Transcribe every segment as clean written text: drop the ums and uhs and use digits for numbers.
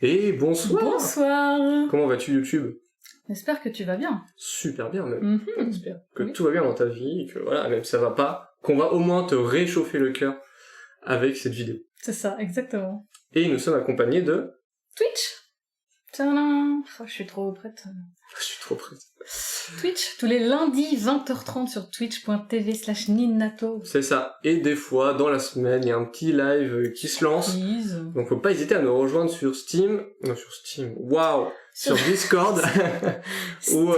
Et bonsoir. Bonsoir. Comment vas-tu YouTube? J'espère que tu vas bien. Super bien même. Mhm. J'espère que Oui. tout va bien dans ta vie, et que voilà, même si ça va pas, qu'on va au moins te réchauffer le cœur avec cette vidéo. C'est ça, exactement. Et nous sommes accompagnés de... Twitch. Tadam. Oh, je suis trop prête. Je suis trop prêt. Twitch, tous les lundis 20h30 sur twitch.tv/ninnato. C'est ça. Et des fois, dans la semaine, il y a un petit live qui se lance. Please. Donc faut pas hésiter à nous rejoindre sur Steam. Non, sur Steam. Waouh. Sur Discord. Ou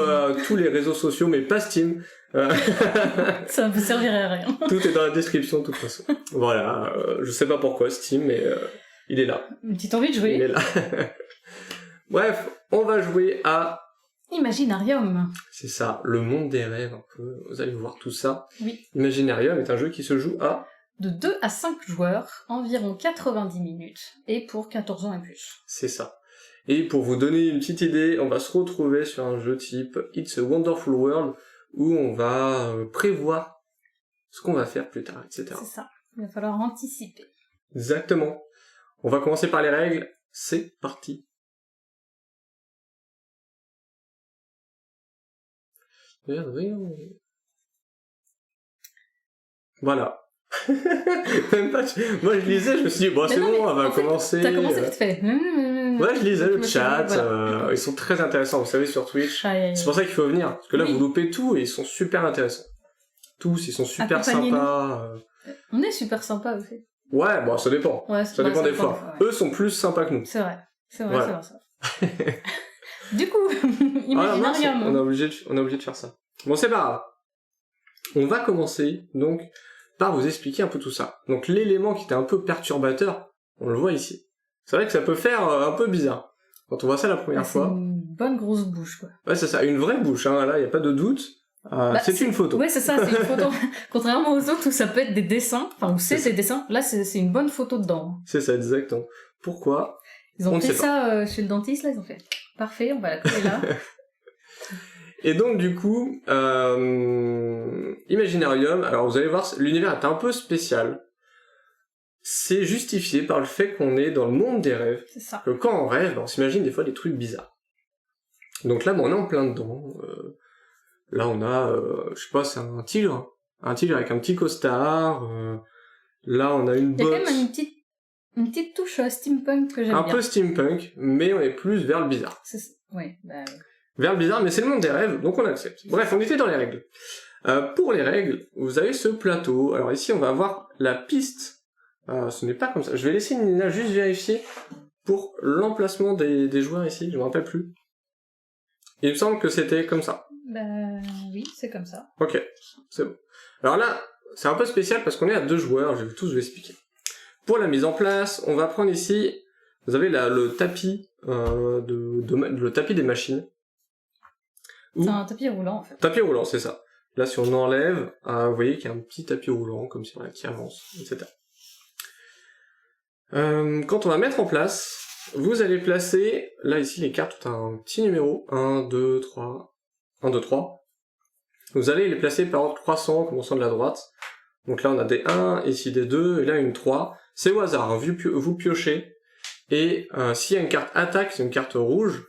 tous les réseaux sociaux, mais pas Steam. Ça ne me servirait à rien. Tout est dans la description de toute façon. Voilà. Je sais pas pourquoi Steam, mais il est là. Une petite envie de Il jouer. est là. Bref, on va jouer à... Imaginarium. C'est ça, le monde des rêves, un peu. Vous allez voir tout ça. Oui. Imaginarium est un jeu qui se joue à... De 2 à 5 joueurs, environ 90 minutes, et pour 14 ans et plus. C'est ça. Et pour vous donner une petite idée, on va se retrouver sur un jeu type It's a Wonderful World, où on va prévoir ce qu'on va faire plus tard, etc. C'est ça. Il va falloir anticiper. Exactement. On va commencer par les règles. C'est parti. Voilà. Même pas... Moi je lisais, je me suis dit, bon c'est bon, on va commencer. T'as commencé vite fait. Ouais, je lisais le chat, voilà. Ils sont très intéressants, vous savez, sur Twitch. C'est pour ça qu'il faut venir, parce que là vous loupez tout et ils sont super intéressants. Tous, ils sont super sympas. On est super sympas aussi. Ouais, bon, ça dépend. Ouais, ça dépend des fois. Ouais. Eux sont plus sympas que nous. C'est vrai, c'est vrai, voilà. C'est vrai ça. Du coup, Imaginarium. On est obligé de faire ça. Bon, c'est pas grave. On va commencer, donc, par vous expliquer un peu tout ça. Donc, l'élément qui était un peu perturbateur, on le voit ici. C'est vrai que ça peut faire un peu bizarre. Quand on voit ça la première fois. C'est une bonne grosse bouche, quoi. Ouais, c'est ça, une vraie bouche, hein, là, y a pas de doute. C'est une photo. Ouais, c'est ça, c'est une photo. Contrairement aux autres où ça peut être des dessins, enfin, où c'est des dessins, là, c'est une bonne photo dedans. C'est ça, exactement. Pourquoi? Ils ont fait ça chez le dentiste, là, ils ont fait parfait, on va la coller là. Et donc, du coup, Imaginarium, alors vous allez voir, l'univers est un peu spécial. C'est justifié par le fait qu'on est dans le monde des rêves. C'est ça. Que quand on rêve, on s'imagine des fois des trucs bizarres. Donc là, bon, on est en plein dedans. Là, on a, je sais pas, c'est un tigre. Un tigre avec un petit costard. Là, on a une botte. Il y a quand même une petite touche steampunk que j'aime bien. Un peu steampunk, mais on est plus vers le bizarre. Ouais, bah... Vers le bizarre, mais c'est le monde des rêves, donc on accepte. Bref, on était dans les règles. Pour les règles, vous avez ce plateau. Alors ici, on va avoir la piste. Ce n'est pas comme ça. Je vais laisser Nina juste vérifier pour l'emplacement des joueurs ici. Je me rappelle plus. Il me semble que c'était comme ça. Bah oui, c'est comme ça. Ok, c'est bon. Alors là, c'est un peu spécial parce qu'on est à 2 joueurs. Je vais tous vous expliquer. Pour la mise en place, on va prendre ici. Vous avez le tapis, le tapis des machines. C'est un tapis roulant en fait. Tapis roulant, c'est ça. Là, si on enlève, vous voyez qu'il y a un petit tapis roulant, comme si voilà, qui avance, etc. Quand on va mettre en place, vous allez placer, là ici les cartes ont un petit numéro, 1, 2, 3, 1, 2, 3. Vous allez les placer par ordre croissant, commençant de la droite. Donc là on a des 1, ici des 2, et là une 3. C'est au hasard, hein. Vous piochez, et s'il y a une carte attaque, c'est une carte rouge,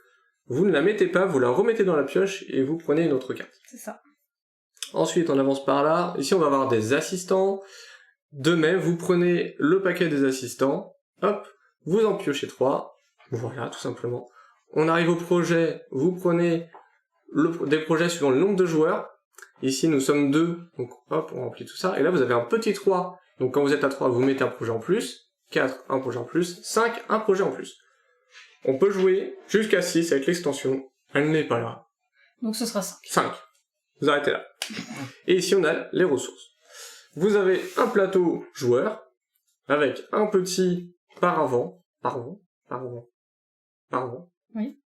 vous ne la mettez pas, vous la remettez dans la pioche, et vous prenez une autre carte. C'est ça. Ensuite on avance par là, ici on va avoir des assistants. De même, vous prenez le paquet des assistants, hop, vous en piochez 3, voilà, tout simplement. On arrive au projet, vous prenez des projets suivant le nombre de joueurs, ici nous sommes 2, donc hop, on remplit tout ça, et là vous avez un petit 3, donc quand vous êtes à 3, vous mettez un projet en plus, 4, un projet en plus, 5, un projet en plus. On peut jouer jusqu'à 6 avec l'extension, elle n'est pas là. Donc ce sera 5. 5, vous arrêtez là. Et ici on a les ressources. Vous avez un plateau joueur, avec un petit paravent, oui.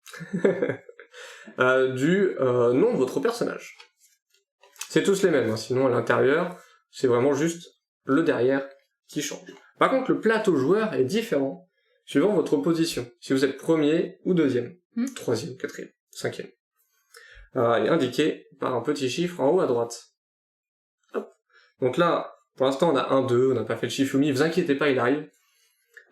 du nom de votre personnage. C'est tous les mêmes, hein, sinon à l'intérieur, c'est vraiment juste le derrière qui change. Par contre, le plateau joueur est différent suivant votre position, si vous êtes premier ou deuxième, troisième, quatrième, cinquième. Il est indiqué par un petit chiffre en haut à droite. Hop. Donc là, pour l'instant, on a 1, 2, on n'a pas fait le Shifumi, vous inquiétez pas, il arrive.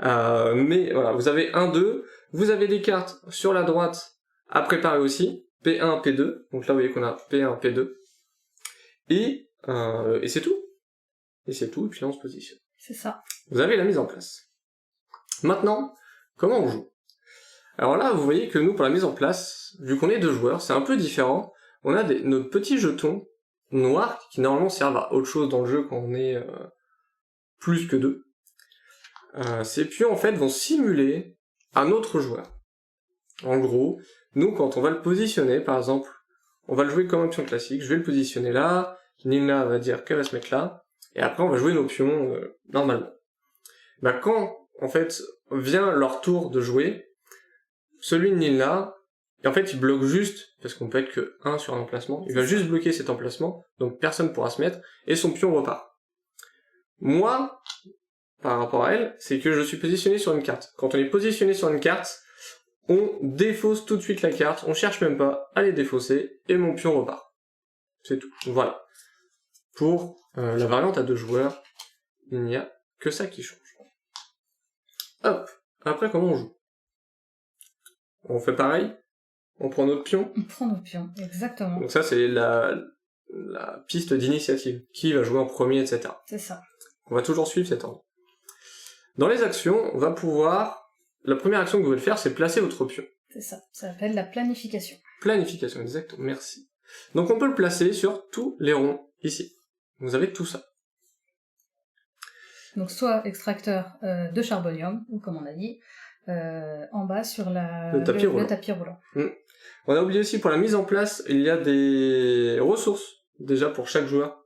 Mais voilà, vous avez 1, 2, vous avez des cartes sur la droite à préparer aussi, P1, P2, donc là vous voyez qu'on a P1, P2, et c'est tout. Et c'est tout, et puis là on se positionne. C'est ça. Vous avez la mise en place. Maintenant, comment on joue? Alors là, vous voyez que nous, pour la mise en place, vu qu'on est 2 joueurs, c'est un peu différent. On a nos petits jetons noirs qui normalement servent à autre chose dans le jeu quand on est plus que 2. Ces pions en fait vont simuler un autre joueur. En gros, nous quand on va le positionner, par exemple, on va le jouer comme un pion classique, je vais le positionner là, Nina va dire qu'elle va se mettre là, et après on va jouer nos pions normalement. Bah quand en fait vient leur tour de jouer, celui de Nina, et en fait il bloque juste, parce qu'on peut être que 1 sur un emplacement, il va juste bloquer cet emplacement, donc personne pourra se mettre, et son pion repart. Moi, par rapport à elle, c'est que je suis positionné sur une carte. Quand on est positionné sur une carte, on défausse tout de suite la carte, on cherche même pas à les défausser, et mon pion repart. C'est tout. Voilà. Pour la variante à 2 joueurs, il n'y a que ça qui change. Hop. Après, comment on joue? On fait pareil? On prend notre pion? On prend nos pions, exactement. Donc ça, c'est la piste d'initiative. Qui va jouer en premier, etc. C'est ça. On va toujours suivre cet ordre. Dans les actions, on va pouvoir... La première action que vous voulez faire, c'est placer votre pion. C'est ça. Ça s'appelle la planification. Planification, exactement. Merci. Donc on peut le placer sur tous les ronds, ici. Vous avez tout ça. Donc soit extracteur de charbonium, ou comme on a dit, en bas sur le tapis roulant. On a oublié aussi, pour la mise en place, il y a des ressources, déjà pour chaque joueur,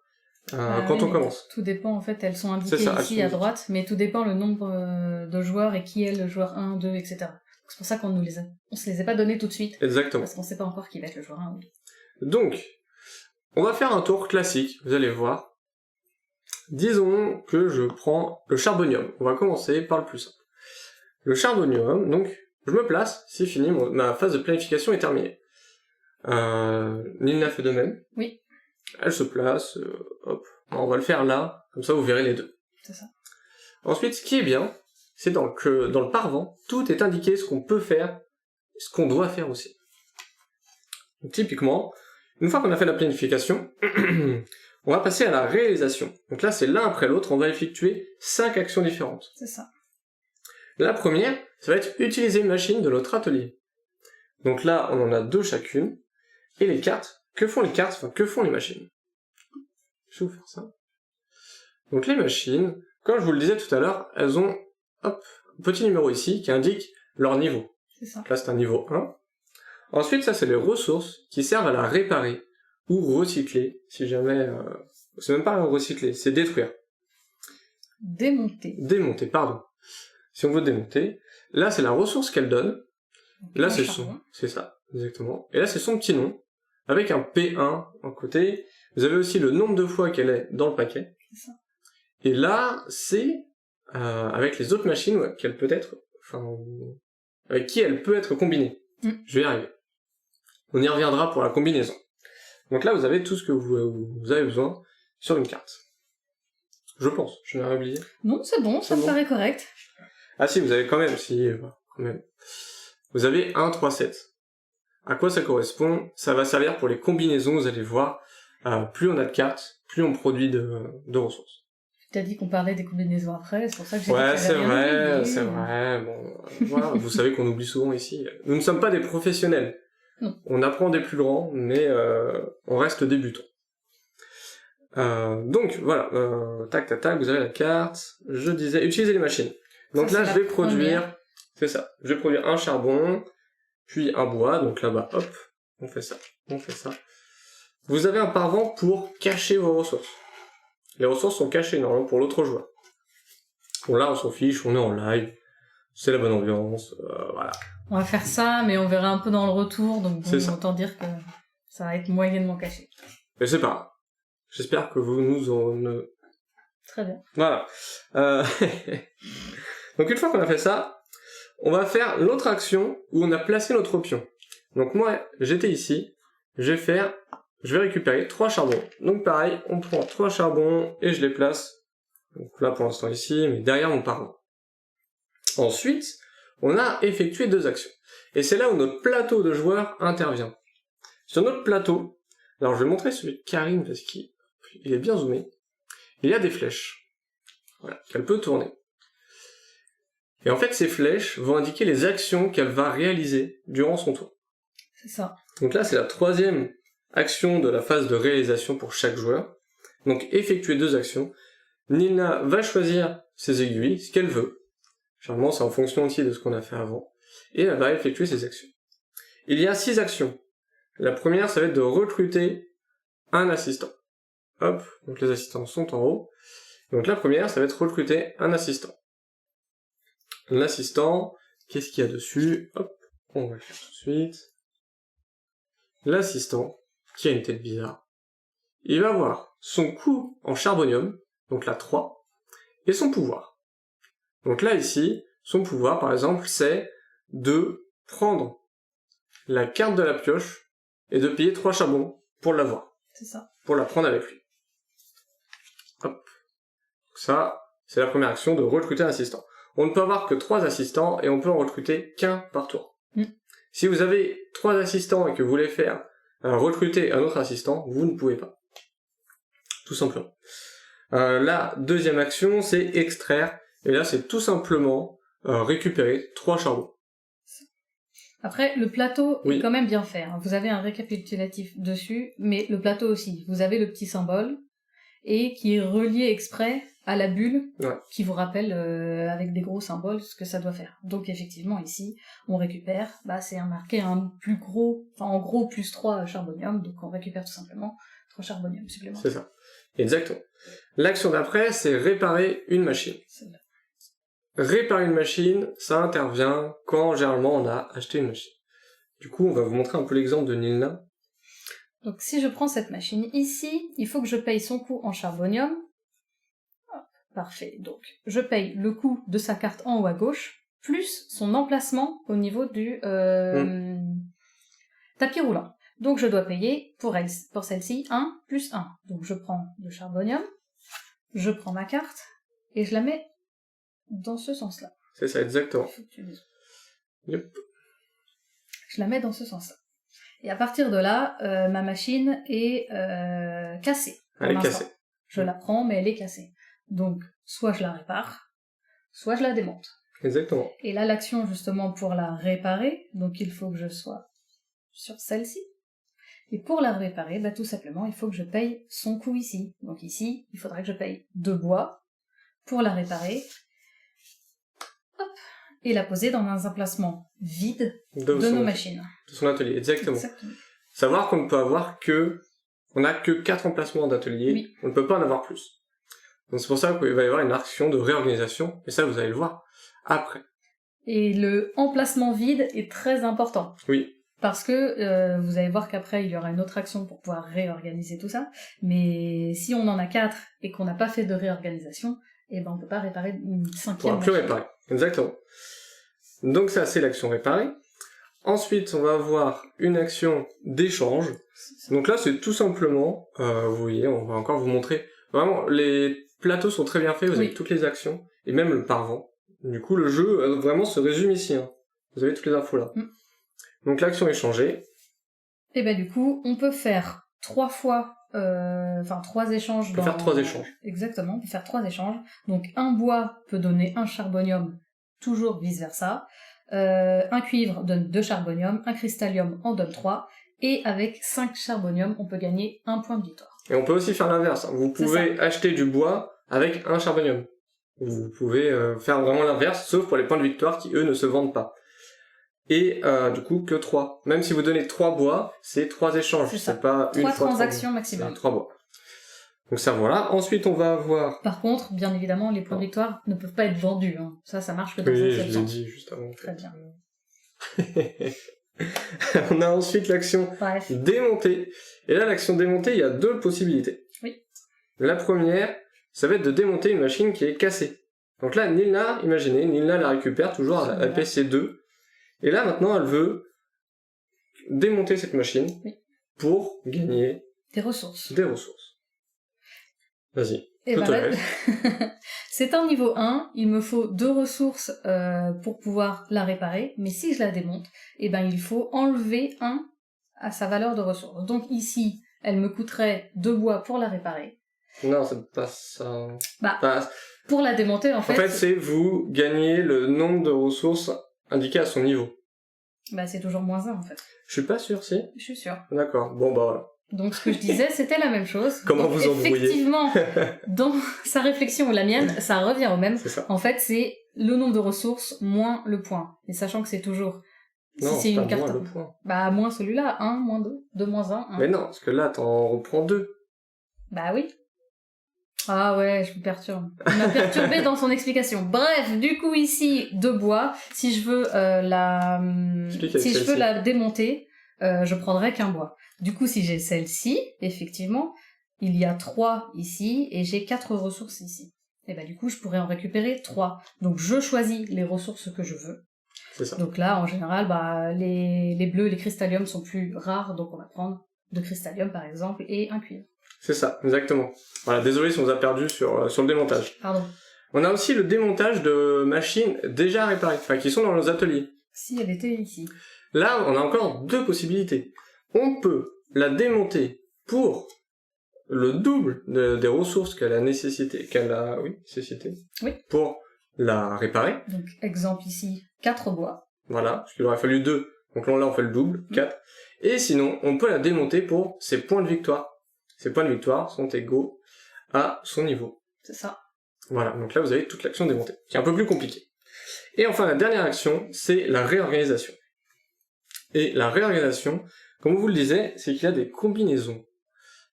quand on commence. Tout dépend, en fait, elles sont indiquées ici à droite, mais tout dépend le nombre de joueurs et qui est le joueur 1, 2, etc. C'est pour ça qu'on se les a pas donnés tout de suite. Exactement. Parce qu'on sait pas encore qui va être le joueur 1 ou 2. Donc, on va faire un tour classique, vous allez voir. Disons que je prends le charbonium. On va commencer par le plus simple. Le charbonium, donc, je me place, c'est fini, ma phase de planification est terminée. Nina fait de même. Oui. Elle se place, hop. On va le faire là, comme ça vous verrez les deux. C'est ça. Ensuite, ce qui est bien, c'est que dans le parvent, tout est indiqué, ce qu'on peut faire, ce qu'on doit faire aussi. Donc, typiquement, une fois qu'on a fait la planification, on va passer à la réalisation. Donc là, c'est l'un après l'autre, on va effectuer 5 actions différentes. C'est ça. La première, ça va être utiliser une machine de notre atelier. Donc là, on en a 2 chacune. Et les cartes, que font les cartes, enfin, que font les machines? Je vais vous faire ça. Donc les machines, comme je vous le disais tout à l'heure, elles ont, hop, un petit numéro ici qui indique leur niveau. C'est ça. Donc là, c'est un niveau 1. Ensuite, ça, c'est les ressources qui servent à la réparer ou recycler, si jamais... c'est même pas recycler, c'est détruire. Démonter. Démonter, pardon. Si on veut démonter, là, c'est la ressource qu'elle donne. Donc, là, c'est son... C'est ça, exactement. Et là, c'est son petit nom, avec un P1 en côté. Vous avez aussi le nombre de fois qu'elle est dans le paquet. C'est ça. Et là, c'est avec les autres machines qu'elle peut être... Enfin, avec qui elle peut être combinée. Je vais y arriver. On y reviendra pour la combinaison. Donc là, vous avez tout ce que vous avez besoin sur une carte. Je pense, je n'ai rien oublié. Non, c'est bon, ça me paraît correct. Ah si, vous avez quand même, quand même. Vous avez 1, 3, 7. À quoi ça correspond? Ça va servir pour les combinaisons, vous allez voir. Plus on a de cartes, plus on produit de ressources. Tu t'as dit qu'on parlait des combinaisons après, c'est pour ça que j'ai ouais, dit que c'est vrai, bon, voilà, vous savez qu'on oublie souvent ici. Nous ne sommes pas des professionnels. Non. On apprend des plus grands, mais on reste débutants. Donc voilà, tac, vous avez la carte. Je disais, utilisez les machines. Donc là, je vais produire, c'est ça, je vais produire un charbon, puis un bois, donc là-bas, hop, on fait ça. Vous avez un parvent pour cacher vos ressources. Les ressources sont cachées, normalement, pour l'autre joueur. Bon là, on s'en fiche, on est en live, c'est la bonne ambiance, voilà. On va faire ça, mais on verra un peu dans le retour, donc bon, autant dire que ça va être moyennement caché. Mais c'est pas grave. J'espère que vous nous en... Très bien. Voilà. Donc une fois qu'on a fait ça, on va faire l'autre action où on a placé notre pion. Donc moi, j'étais ici, je vais récupérer 3 charbons. Donc pareil, on prend 3 charbons et je les place. Donc là pour l'instant ici, mais derrière mon parvent. Ensuite, on a effectué 2 actions. Et c'est là où notre plateau de joueurs intervient. Sur notre plateau, alors je vais montrer celui de Karine parce qu'il est bien zoomé. Il y a des flèches. Voilà, qu'elle peut tourner. Et en fait, ces flèches vont indiquer les actions qu'elle va réaliser durant son tour. C'est ça. Donc là, c'est la 3e action de la phase de réalisation pour chaque joueur. Donc, effectuer 2 actions. Nilna va choisir ses aiguilles, ce qu'elle veut. Généralement, c'est en fonction aussi de ce qu'on a fait avant. Et elle va effectuer ses actions. Il y a 6 actions. La première, ça va être de recruter un assistant. Hop, donc les assistants sont en haut. Donc la première, ça va être recruter un assistant. L'assistant, qu'est-ce qu'il y a dessus? Hop, on va le faire tout de suite. L'assistant, qui a une tête bizarre, il va avoir son coût en charbonium, donc la 3, et son pouvoir. Donc là, ici, son pouvoir, par exemple, c'est de prendre la carte de la pioche et de payer 3 charbons pour l'avoir. C'est ça. Pour la prendre avec lui. Hop. Donc ça, c'est la première action de recruter un assistant. On ne peut avoir que 3 assistants et on peut en recruter qu'un par tour. Si vous avez 3 assistants et que vous voulez faire recruter un autre assistant, vous ne pouvez pas. Tout simplement. La deuxième action, c'est extraire. Et là, c'est tout simplement récupérer 3 charbons. Après, le plateau est quand même bien fait. Hein. Vous avez un récapitulatif dessus, mais le plateau aussi. Vous avez le petit symbole, et qui est relié exprès à la bulle, qui vous rappelle avec des gros symboles ce que ça doit faire. Donc effectivement, ici, on récupère, c'est marqué un plus gros, enfin en gros plus 3 charbonium, donc on récupère tout simplement 3 charbonium supplémentaires. C'est ça, exactement. L'action d'après, c'est réparer une machine. Réparer une machine, ça intervient quand généralement on a acheté une machine. Du coup, on va vous montrer un peu l'exemple de Nilna. Donc si je prends cette machine ici, il faut que je paye son coût en charbonium. Hop, parfait. Donc je paye le coût de sa carte en haut à gauche, plus son emplacement au niveau du tapis roulant. Donc je dois payer pour celle-ci 1 plus 1. Donc je prends le charbonium, je prends ma carte, et je la mets dans ce sens-là. C'est ça, exactement. Yep. Je la mets dans ce sens-là. Et à partir de là, ma machine est cassée. Elle est cassée. Je la prends, mais elle est cassée. Donc, soit je la répare, soit je la démonte. Exactement. Et là, l'action, justement, pour la réparer, donc il faut que je sois sur celle-ci. Et pour la réparer, tout simplement, il faut que je paye son coût ici. Donc ici, il faudra que je paye 2 bois pour la réparer. Hop, et la poser dans un emplacement vide de nos machines. De son atelier, exactement. Savoir qu'on ne peut avoir on n'a que 4 emplacements d'atelier, on ne peut pas en avoir plus. Donc c'est pour ça qu'il va y avoir une action de réorganisation, et ça vous allez le voir après. Et le emplacement vide est très important. Oui. Parce que vous allez voir qu'après il y aura une autre action pour pouvoir réorganiser tout ça, mais si on en a 4 et qu'on n'a pas fait de réorganisation, on peut pas réparer une 5e. On ne pourra plus réparer, exactement. Donc ça, c'est l'action réparer. Ensuite, on va avoir une action d'échange. Donc là, c'est tout simplement, vous voyez, on va encore vous montrer. Vraiment, les plateaux sont très bien faits, vous avez toutes les actions, et même le parvent. Du coup, le jeu vraiment se résume ici. Hein. Vous avez toutes les infos là. Donc l'action échangée. Et du coup, on peut faire 3 fois... 3 échanges. On peut faire 3 échanges. Exactement, on peut faire 3 échanges. Donc un bois peut donner un charbonium, toujours vice versa. Un cuivre donne 2 charbonium, un cristallium en donne 3, et avec 5 charbonium, on peut gagner 1 point de victoire. Et on peut aussi faire l'inverse. Vous pouvez acheter du bois avec un charbonium. Vous pouvez faire vraiment l'inverse, sauf pour les points de victoire qui, eux, ne se vendent pas. Et du coup, que 3. Même si vous donnez 3 bois, c'est 3 échanges. C'est pas une fois 3 transactions maximum. 3 bois. Donc ça, voilà. Ensuite, on va avoir... Par contre, bien évidemment, les points de victoire ne peuvent pas être vendus. Hein. Ça marche que dans un seul sens. Oui, je l'ai dit juste avant. Très bien. On a ensuite l'action démonter. Et là, l'action démonter, il y a 2 possibilités. Oui. La première, ça va être de démonter une machine qui est cassée. Donc là, Nilna, imaginez, Nilna la récupère toujours à PC2. Et là, maintenant, elle veut démonter cette machine pour gagner des ressources. Vas-y. Et c'est un niveau 1, il me faut 2 ressources pour pouvoir la réparer, mais si je la démonte, eh ben il faut enlever 1 à sa valeur de ressources. Donc ici, elle me coûterait 2 bois pour la réparer. Non, c'est pas ça. Pour la démonter, en fait... En fait, c'est vous gagnez le nombre de ressources indiqué à son niveau. C'est toujours moins 1, en fait. Je suis pas sûr, si. Je suis sûre. D'accord, bon voilà. Donc ce que je disais, c'était la même chose. Comment vous embrouillez? Effectivement, dans sa réflexion ou la mienne, ça revient au même. C'est ça. En fait, c'est le nombre de ressources moins le point. Et sachant que c'est toujours... Non, si c'est une carte... moins le point. Moins celui-là, 1, moins 2, 2 moins 1, 1. Mais non, parce que là, t'en reprends 2. Oui. Ah ouais, je me perturbe. Il m'a perturbé dans son explication. Bref, du coup ici, 2 bois. Si je veux la démonter, je prendrai qu'un bois. Du coup, si j'ai celle-ci, effectivement, il y a 3 ici et j'ai 4 ressources ici. Et du coup, je pourrais en récupérer 3. Donc je choisis les ressources que je veux. C'est ça. Donc là, en général, les bleus, les cristalliums sont plus rares, donc on va prendre 2 cristalliums par exemple et un cuivre. C'est ça, exactement. Voilà, désolé si on vous a perdu sur le démontage. Pardon. On a aussi le démontage de machines déjà réparées, qui sont dans nos ateliers. Si elle était ici. Là, on a encore 2 possibilités. On peut la démonter pour le double des ressources qu'elle a nécessité, Oui. pour la réparer. Donc, exemple ici, 4 bois. Voilà, parce qu'il aurait fallu 2. Donc là, on fait le double, 4. Et sinon, on peut la démonter pour ses points de victoire. Ces points de victoire sont égaux à son niveau. C'est ça. Voilà, donc là vous avez toute l'action démontée, qui est un peu plus compliquée. Et enfin la dernière action, c'est la réorganisation. Et la réorganisation, comme vous le disiez, c'est qu'il y a des combinaisons.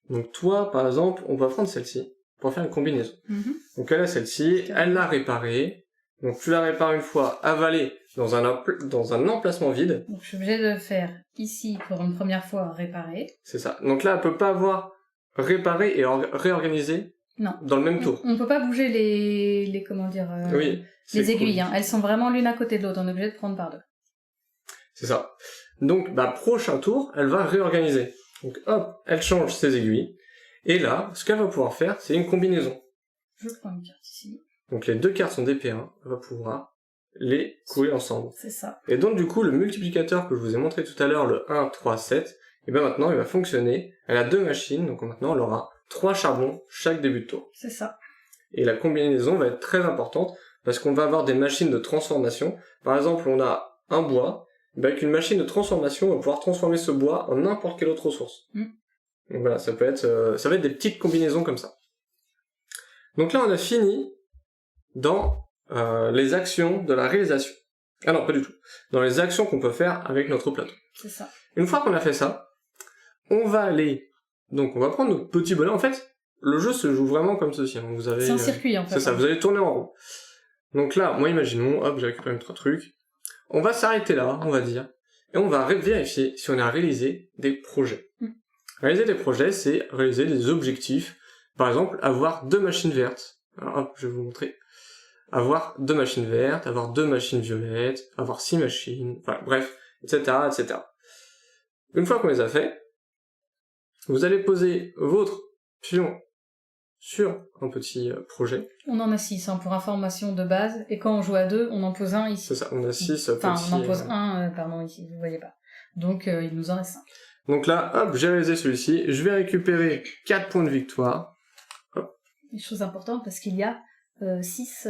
Donc toi, par exemple, on va prendre celle-ci pour faire une combinaison. Donc elle a celle-ci, elle l'a réparée. Donc tu la répares une fois avalée dans un emplacement vide. Donc je suis obligée de faire ici pour une première fois réparer. C'est ça. Donc là, elle peut pas avoir réparé et réorganisé dans le même tour. On peut pas bouger les les aiguilles. Cool. Elles sont vraiment l'une à côté de l'autre. On est obligé de prendre par 2. C'est ça. Donc, prochain tour, elle va réorganiser. Donc, hop, elle change ses aiguilles. Et là, ce qu'elle va pouvoir faire, c'est une combinaison. Je prends une carte ici. Donc, les 2 cartes sont d'épée1. Elle va pouvoir les couler ensemble. C'est ça. Et donc, du coup, le multiplicateur que je vous ai montré tout à l'heure, le 1, 3, 7, et maintenant, il va fonctionner. Elle a 2 machines, donc maintenant, elle aura 3 charbons chaque début de tour. C'est ça. Et la combinaison va être très importante, parce qu'on va avoir des machines de transformation. Par exemple, on a un bois, avec une machine de transformation, on va pouvoir transformer ce bois en n'importe quelle autre ressource. Donc voilà, ça va être des petites combinaisons comme ça. Donc là, on a fini dans les actions de la réalisation. Ah non, pas du tout. Dans les actions qu'on peut faire avec notre plateau. C'est ça. Une fois qu'on a fait ça, on va aller... Donc on va prendre notre petit bonnet. En fait, le jeu se joue vraiment comme ceci. Vous avez, c'est un circuit en fait. C'est ça, vous allez tourner en rond. Donc là, moi imaginons, hop, j'ai récupéré notre truc. On va s'arrêter là, on va dire, et on va vérifier si on a réalisé des projets. Réaliser des projets, c'est réaliser des objectifs. Par exemple, avoir 2 machines vertes. Alors hop, je vais vous montrer. Avoir 2 machines vertes, avoir 2 machines violettes, avoir 6 machines, enfin bref, etc., etc. Une fois qu'on les a fait, vous allez poser votre pion sur un petit projet. On en a 6 pour information de base, et quand on joue à 2, on en pose un ici. C'est ça, on a 6 Enfin, on en pose un, ici, vous voyez pas. Donc, il nous en reste 5. Donc là, hop, j'ai réalisé celui-ci, je vais récupérer 4 points de victoire. Hop. Une chose importante, parce qu'il y a 6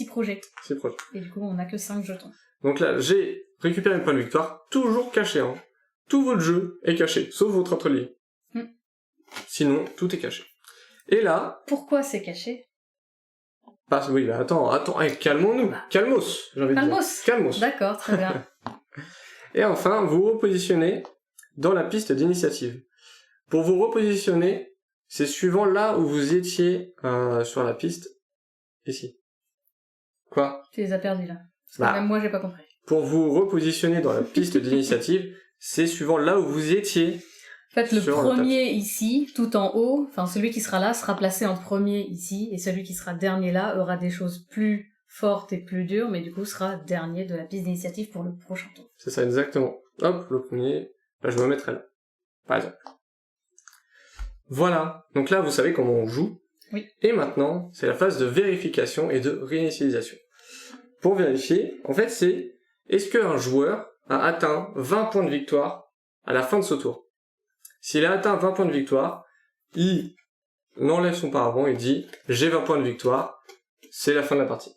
projets. 6 projets. Et du coup, on n'a que 5 jetons. Donc là, j'ai récupéré un point de victoire, toujours caché, hein. Tout votre jeu est caché, sauf votre atelier. Sinon, tout est caché. Et là... Pourquoi c'est caché? Oui, attends, calmons-nous. Calmos, j'ai envie de dire. Calmos. D'accord, très bien. Et enfin, vous repositionnez dans la piste d'initiative. Pour vous repositionner, c'est suivant là où vous étiez sur la piste, ici. Quoi? Tu les as perdus là. Parce que même moi, j'ai pas compris. Pour vous repositionner dans la piste d'initiative, c'est suivant là où vous étiez. En fait, le premier ici, tout en haut, enfin celui qui sera là, sera placé en premier ici, et celui qui sera dernier là aura des choses plus fortes et plus dures, mais du coup sera dernier de la piste d'initiative pour le prochain tour. C'est ça, exactement. Hop, le premier, là je me mettrai là, par exemple. Voilà, donc là vous savez comment on joue. Oui. Et maintenant, c'est la phase de vérification et de réinitialisation. Pour vérifier, en fait, c'est est-ce qu'un joueur a atteint 20 points de victoire à la fin de ce tour. S'il a atteint 20 points de victoire, il enlève son paravent, il dit « j'ai 20 points de victoire, c'est la fin de la partie ».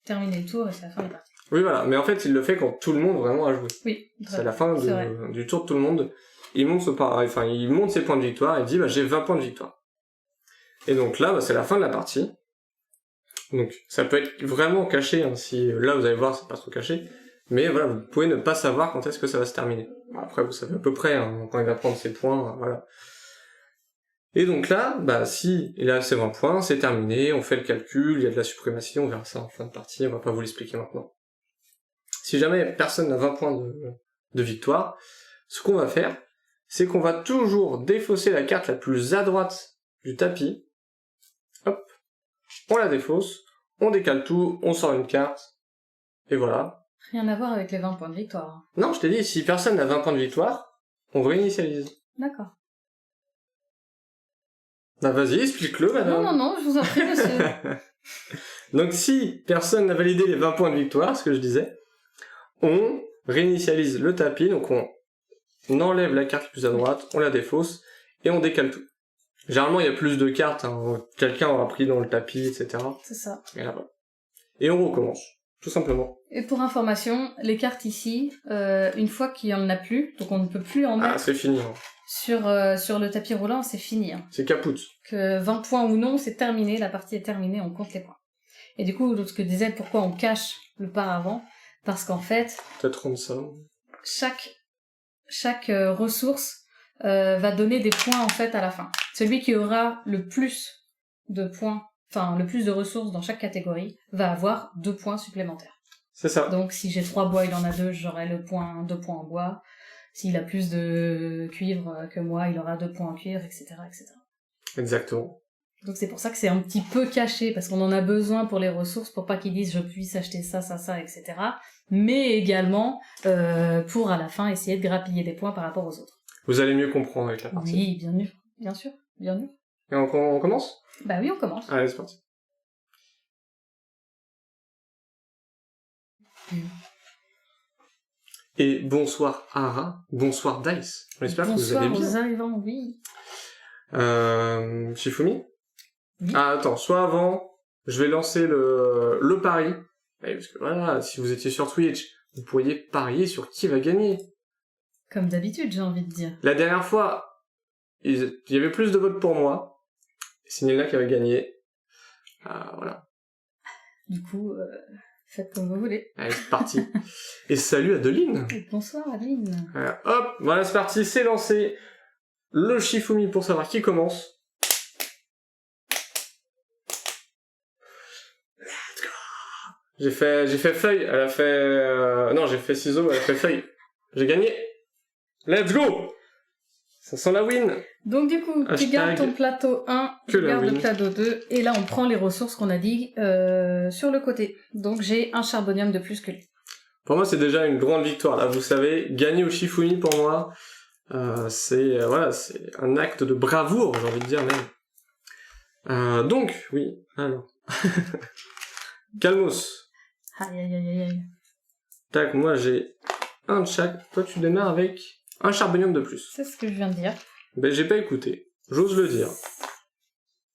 Terminer le tour et c'est la fin de la partie. Oui, voilà, mais en fait, il le fait quand tout le monde vraiment a joué. Oui, c'est la fin du tour de tout le monde. Il monte ses points de victoire et dit « j'ai 20 points de victoire ». Et donc là, c'est la fin de la partie. Donc ça peut être vraiment caché, hein, si là vous allez voir c'est pas trop caché, mais voilà, vous pouvez ne pas savoir quand est-ce que ça va se terminer. Après vous savez à peu près hein, quand il va prendre ses points, voilà. Et donc là, si il a ses 20 points, c'est terminé, on fait le calcul, il y a de la suprématie, on verra ça en fin de partie, on va pas vous l'expliquer maintenant. Si jamais personne n'a 20 points de victoire, ce qu'on va faire, c'est qu'on va toujours défausser la carte la plus à droite du tapis, hop, on la défausse, on décale tout, on sort une carte, et voilà. Rien à voir avec les 20 points de victoire. Non, je t'ai dit, si personne n'a 20 points de victoire, on réinitialise. D'accord. Vas-y, explique-le, madame. Non, je vous en prie, monsieur. Donc si personne n'a validé les 20 points de victoire, ce que je disais, on réinitialise le tapis, donc on enlève la carte la plus à droite, on la défausse, et on décale tout. Généralement, il y a plus de cartes, hein. Quelqu'un aura pris dans le tapis, etc. C'est ça. Et là, voilà. Et on recommence, tout simplement. Et pour information, les cartes ici, une fois qu'il n'y en a plus, donc on ne peut plus en mettre... Ah, c'est fini. Hein. Sur le tapis roulant, c'est fini. Hein. C'est capoute. Que 20 points ou non, c'est terminé, la partie est terminée, on compte les points. Et du coup, ce que je disais, pourquoi on cache le paravent, parce qu'en fait... Peut-être rendre ça. Chaque ressource va donner des points en fait à la fin. Celui qui aura le plus de points, enfin le plus de ressources dans chaque catégorie, va avoir 2 points supplémentaires. C'est ça. Donc si j'ai 3 bois, il en a 2, j'aurai 2 points en bois. S'il a plus de cuivre que moi, il aura 2 points en cuivre, etc., etc. Exactement. Donc c'est pour ça que c'est un petit peu caché, parce qu'on en a besoin pour les ressources, pour pas qu'ils disent je puisse acheter ça, etc. Mais également pour à la fin essayer de grappiller des points par rapport aux autres. Vous allez mieux comprendre avec la partie. Oui, bien sûr. Et on commence ? Bah oui, on commence. Allez, c'est parti. Et bonsoir Ara, bonsoir Dice. J'espère que vous allez bien. Bonsoir aux arrivants, oui. Shifumi ? Oui. Ah, attends, soit avant, je vais lancer le pari. Parce que voilà, si vous étiez sur Twitch, vous pourriez parier sur qui va gagner. Comme d'habitude, j'ai envie de dire. La dernière fois, il y avait plus de votes pour moi. C'est Nina qui avait gagné. Voilà. Du coup, faites comme vous voulez. Allez, c'est parti. Et salut Adeline. Bonsoir Adeline. Hop, voilà, c'est parti, c'est lancé. Le Shifumi pour savoir qui commence. Let's go. J'ai fait feuille, elle a fait... Non, j'ai fait ciseaux, elle a fait feuille. J'ai gagné. Let's go. Ça sent la win. Donc du coup, tu gardes ton plateau 1, tu gardes le plateau 2, et là on prend les ressources qu'on a dit sur le côté. Donc j'ai un charbonium de plus que lui. Pour moi, c'est déjà une grande victoire. Là, vous savez, gagner au Shifumi pour moi, c'est un acte de bravoure, j'ai envie de dire même. Donc, oui, alors. Calmos. Aïe. Tac, moi j'ai un de chaque. Toi, tu démarres avec un charbonium de plus. C'est ce que je viens de dire. Ben, j'ai pas écouté. J'ose le dire.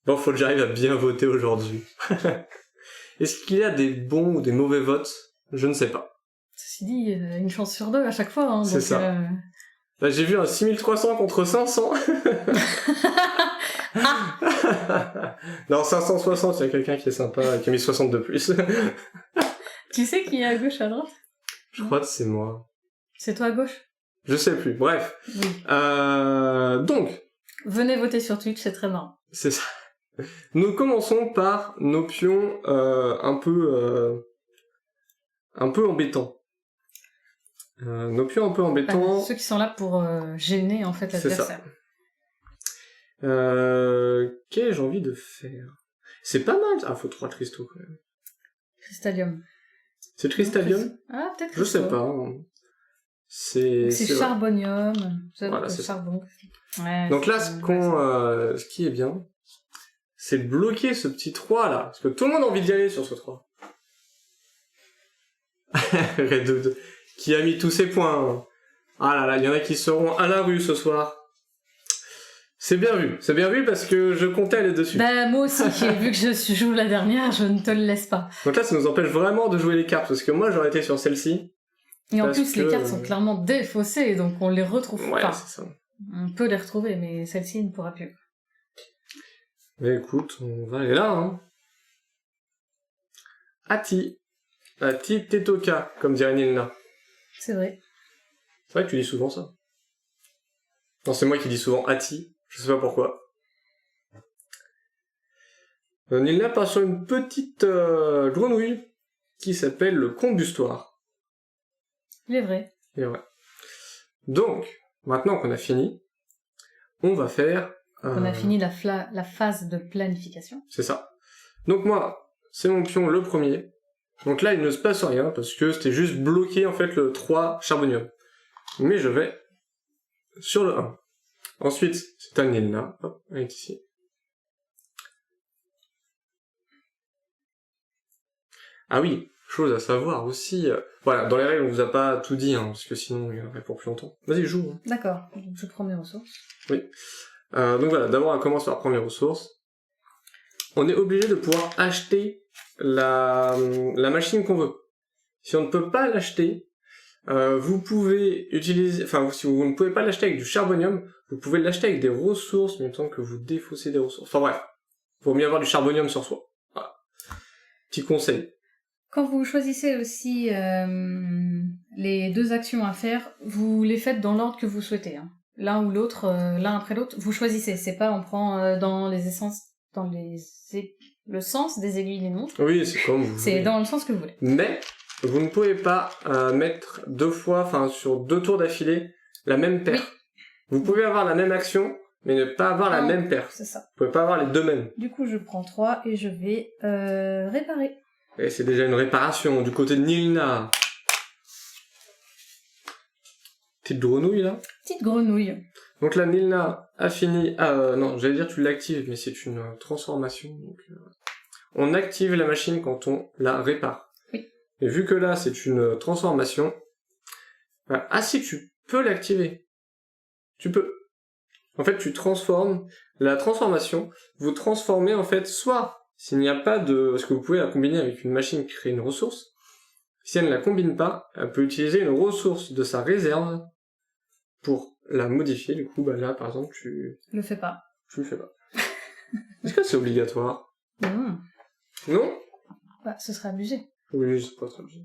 Bon, faut que j'arrive à bien voter aujourd'hui. Est-ce qu'il y a des bons ou des mauvais votes ? Je ne sais pas. Ceci dit, une chance sur 2 à chaque fois. Hein, c'est donc, ça. Là, j'ai vu un 6300 contre 500. Non, 560, il y a quelqu'un qui est sympa, qui a mis 60 de plus. Tu sais qui est à gauche, à droite ? Je crois que c'est moi. C'est toi à gauche ? Je sais plus, bref. Oui. Donc. Venez voter sur Twitch, c'est très marrant. C'est ça. Nous commençons par nos pions un peu embêtants. Nos pions un peu embêtants. Ceux qui sont là pour gêner en fait l'adversaire. C'est ça. Qu'ai-je envie de faire ? C'est pas mal. Ah, faut 3 cristaux quand même. Cristallium. C'est Crystallium ? Ah, peut-être. Je sais pas. C'est charbonium. Voilà, c'est charbon. Ouais, donc là, ce qui est bien, c'est de bloquer ce petit 3 là. Parce que tout le monde a envie d'y aller sur ce 3. Red qui a mis tous ses points. Ah là là, il y en a qui seront à la rue ce soir. C'est bien vu parce que je comptais aller dessus. Bah moi aussi, vu que je joue la dernière, je ne te le laisse pas. Donc là, ça nous empêche vraiment de jouer les cartes, parce que moi j'aurais été sur celle-ci. Et en plus, les cartes sont clairement défaussées, donc on les retrouve pas. Ouais, c'est ça. On peut les retrouver, mais celle-ci ne pourra plus. Mais écoute, on va aller là, hein. Ati Tetoka, comme dirait Nilna. C'est vrai. C'est vrai que tu dis souvent ça. Non, c'est moi qui dis souvent Ati, je sais pas pourquoi. Nilna part sur une petite grenouille qui s'appelle le combustoire. Il est vrai. Et ouais. Donc, maintenant qu'on a fini, on va faire... On a fini la phase de planification. C'est ça. Donc moi, c'est mon pion le premier. Donc là, il ne se passe rien, parce que c'était juste bloqué, en fait, le 3 charbonium. Mais je vais sur le 1. Ensuite, c'est un Nilna. Hop, elle est ici. Ah oui, chose à savoir aussi... Voilà, dans les règles, on vous a pas tout dit, hein, parce que sinon, il y en aurait pour plus longtemps. Vas-y, joue. Hein. D'accord, je prends mes ressources. Oui. Donc voilà, d'abord, on commence par prendre les ressources. On est obligé de pouvoir acheter la machine qu'on veut. Si on ne peut pas l'acheter, vous pouvez utiliser... Enfin, si vous ne pouvez pas l'acheter avec du charbonium, vous pouvez l'acheter avec des ressources, mais en même temps que vous défaussez des ressources. Enfin bref, il vaut mieux avoir du charbonium sur soi. Voilà. Petit conseil. Quand vous choisissez aussi les deux actions à faire, vous les faites dans l'ordre que vous souhaitez. Hein. L'un ou l'autre, l'un après l'autre, vous choisissez. C'est pas on prend dans les essences, le sens des aiguilles d'une montre. Oui, c'est comme vous C'est dans le sens que vous voulez. Mais vous ne pouvez pas mettre deux fois, enfin sur 2 tours d'affilée, la même paire. Oui. Vous pouvez avoir la même action, mais ne pas avoir la même paire. C'est ça. Vous pouvez pas avoir les deux mêmes. Du coup, je prends 3 et je vais réparer. Et c'est déjà une réparation du côté de Nilna. Petite grenouille là. Petite grenouille. Donc là, Nilna a fini... non, j'allais dire tu l'actives, mais c'est une transformation. Donc, on active la machine quand on la répare. Oui. Et vu que là, c'est une transformation... Ah si, tu peux l'activer. Tu peux. En fait, tu transformes... La transformation, vous transformez en fait soit... S'il n'y a pas de... Parce que vous pouvez la combiner avec une machine qui crée une ressource. Si elle ne la combine pas, elle peut utiliser une ressource de sa réserve pour la modifier. Du coup, bah là, par exemple, tu... Le fais pas. Je le fais pas. Est-ce que c'est obligatoire? Non. Non? Bah, ce serait abusé. Oui, c'est pas très abusé.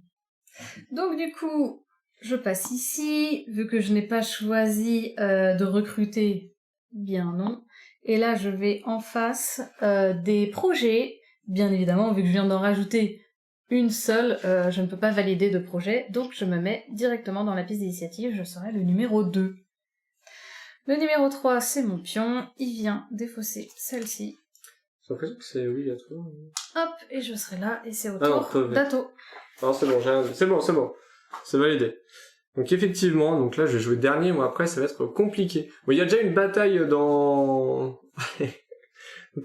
Donc du coup, je passe ici. Vu que je n'ai pas choisi de recruter, bien non. Et là, je vais en face des projets. Bien évidemment, vu que je viens d'en rajouter une seule, je ne peux pas valider de projet. Donc, je me mets directement dans la piste d'initiative. Je serai le numéro 2. Le numéro 3, c'est mon pion. Il vient défausser celle-ci. J'ai l'impression que c'est obligatoire. Hop, et je serai là. Et c'est au tour d'Ato. Alors, c'est bon, c'est bon. C'est validé. Donc effectivement, donc là je vais jouer dernier, moi après ça va être compliqué. Bon, il y a déjà une bataille dans...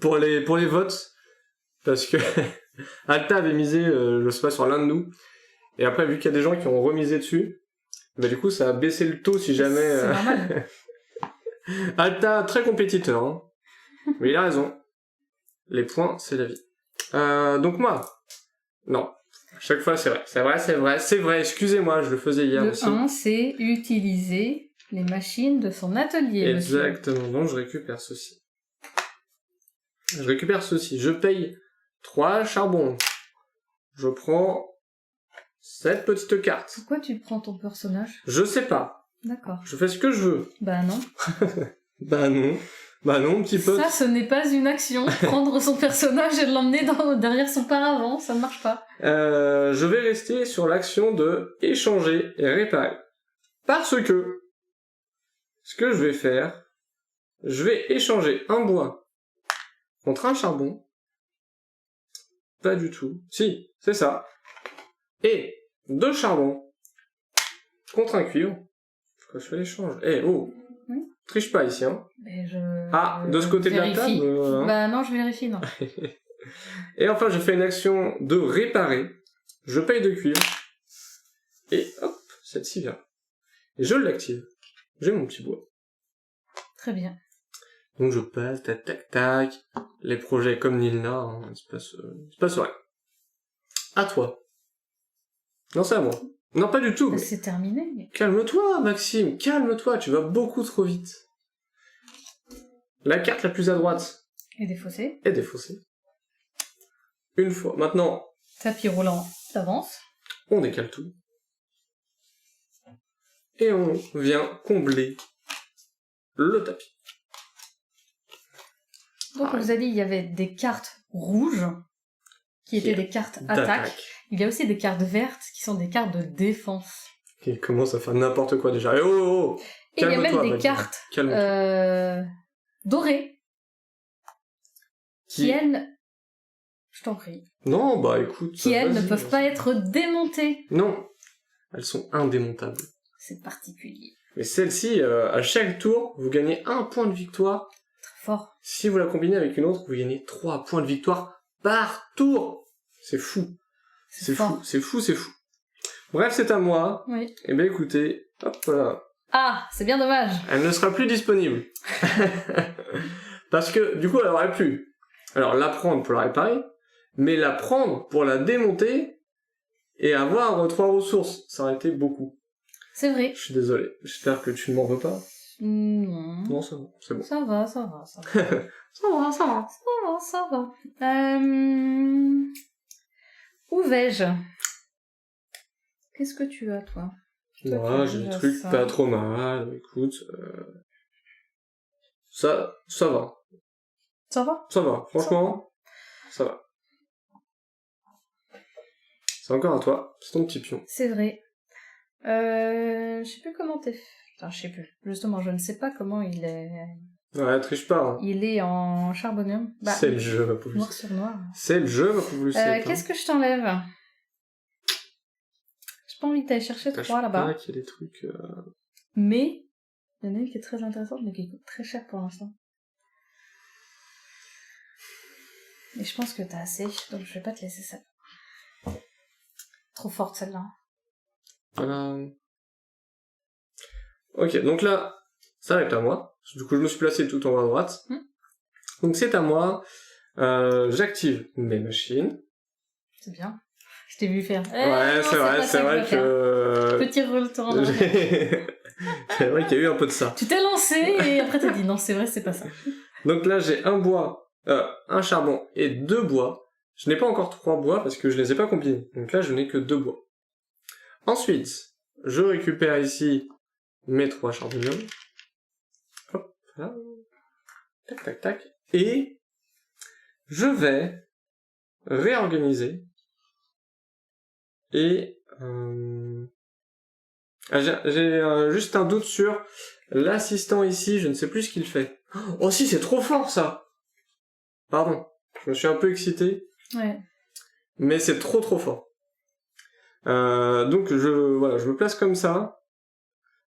pour les votes, parce que Alta avait misé, je sais pas, sur l'un de nous, et après vu qu'il y a des gens qui ont remisé dessus, bah du coup ça a baissé le taux si jamais... C'est normal. Alta, très compétiteur, hein. Mais il a raison. Les points, c'est la vie. Donc moi, non. Chaque fois, c'est vrai, excusez-moi, je le faisais hier aussi. Le 1, c'est utiliser les machines de son atelier, Exactement, monsieur. donc je récupère ceci. Je paye 3 charbons. Je prends cette petite carte. Pourquoi tu prends ton personnage? Je sais pas. D'accord. Je fais ce que je veux. Bah non. Bah non, petit pote. Ça, ce n'est pas une action. Prendre son personnage et l'emmener derrière son paravent, ça ne marche pas. Je vais rester sur l'action de échanger et réparer. Parce que, ce que je vais faire, je vais échanger un bois contre un charbon. Pas du tout. Si, c'est ça. Et 2 charbons contre un cuivre. Pourquoi je fais l'échange? Oh, Oui. Triche pas ici, hein. Mais de ce côté vérifie. de la table Bah non, je vérifie, non. Et enfin, je fais une action de réparer. Je paye de cuivre. Et hop, celle-ci vient. Et je l'active. J'ai mon petit bois. Très bien. Donc je passe, tac, tac, tac. Les projets comme Nilna, hein, il se passe rien. À toi. Non, c'est à moi. Non, pas du tout. Bah, c'est terminé. Mais... Calme-toi, Maxime, calme-toi, tu vas beaucoup trop vite. La carte la plus à droite est défaussée. Est défaussée. Une fois. Maintenant... Tapis roulant d'avance. On décale tout. Et on vient combler le tapis. Donc on vous a dit il y avait des cartes rouges qui étaient des cartes attaque. Il y a aussi des cartes vertes qui sont des cartes de défense. Il commence à faire n'importe quoi déjà. Oh, et il y a même des cartes dorées qui elles... Je t'en prie. Non, bah écoute... Qui elles ne peuvent pas être démontées. Non, elles sont indémontables. C'est particulier. Mais celle-ci, à chaque tour, vous gagnez 1 point de victoire. Très fort. Si vous la combinez avec une autre, vous gagnez 3 points de victoire par tour. C'est fou. C'est fou, c'est fou, c'est fou. Bref, c'est à moi. Oui. Eh bien écoutez, hop là. Ah, c'est bien dommage. Elle ne sera plus disponible. Parce que, du coup, elle aurait pu. Alors, la prendre pour la réparer, mais la prendre pour la démonter et avoir 3 ressources. Ça aurait été beaucoup. C'est vrai. Je suis désolé. J'espère que tu ne m'en veux pas. Non. Non, ça va, c'est bon. Ça va, ça va, ça va. Ça va, ça va. Ça va, ça va. Où vais-je? Qu'est-ce que tu as, toi? Moi, j'ai des trucs pas trop mal. Écoute, ça va. Ça va? Ça va, franchement, ça va. C'est encore à toi, c'est ton petit pion. C'est vrai. Je sais plus comment t'es... Enfin, je sais plus. Justement, je ne sais pas comment il est... Ouais, triche pas. Hein. Il est en charbonium. Bah, c'est le jeu, ma pauvre. Noir sur noir. C'est le jeu, ma pauvre. Qu'est-ce que je t'enlève? J'ai pas envie d'aller chercher 3 là-bas. Qu'il y a des trucs... Mais, il y en a une qui est très intéressante, mais qui coûte très cher pour l'instant. Et je pense que t'as assez, donc je vais pas te laisser ça. Trop forte celle-là. Voilà. Ok, donc là, ça va être à moi. Du coup, je me suis placé tout en haut à droite. Donc c'est à moi. J'active mes machines. C'est bien. Je t'ai vu faire. Ouais, c'est vrai que... Petit retour. C'est vrai qu'il y a eu un peu de ça. Tu t'es lancé et après t'as dit non, c'est vrai, c'est pas ça. Donc là, j'ai un bois, un charbon et 2 bois. Je n'ai pas encore 3 bois parce que je les ai pas combinés. Donc là, je n'ai que 2 bois. Ensuite, je récupère ici mes 3 charboniums. Hop, là. Tac, tac, tac. Et je vais réorganiser. Et j'ai juste un doute sur l'assistant ici. Je ne sais plus ce qu'il fait. Oh si, c'est trop fort ça. Pardon, je me suis un peu excité. Ouais. Mais c'est trop fort. Donc je me place comme ça.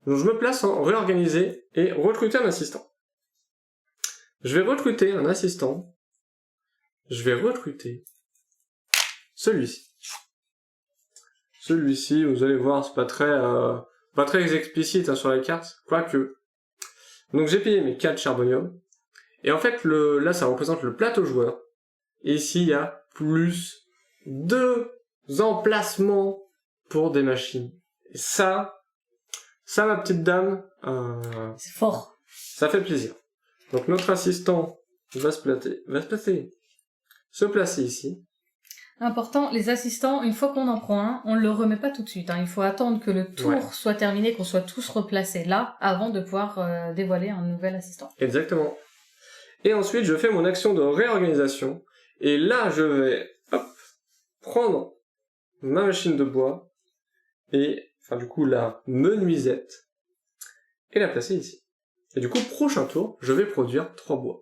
Donc je me place en réorganiser et recruter un assistant. Je vais recruter un assistant. Je vais recruter celui-ci. Celui-ci, vous allez voir, c'est pas très explicite hein, sur la carte, quoique. Donc j'ai payé mes 4 charboniums. Et en fait, là, ça représente le plateau joueur. Et ici, il y a plus 2 emplacements pour des machines. Et ça, ma petite dame... c'est fort. Ça fait plaisir. Donc notre assistant va se placer ici. Important, les assistants, une fois qu'on en prend un, on ne le remet pas tout de suite. Hein. Il faut attendre que le tour soit terminé, qu'on soit tous replacés là, avant de pouvoir dévoiler un nouvel assistant. Exactement. Et ensuite, je fais mon action de réorganisation. Et là, je vais prendre ma machine de bois et, du coup, la menuisette et la placer ici. Et du coup, prochain tour, je vais produire 3 bois.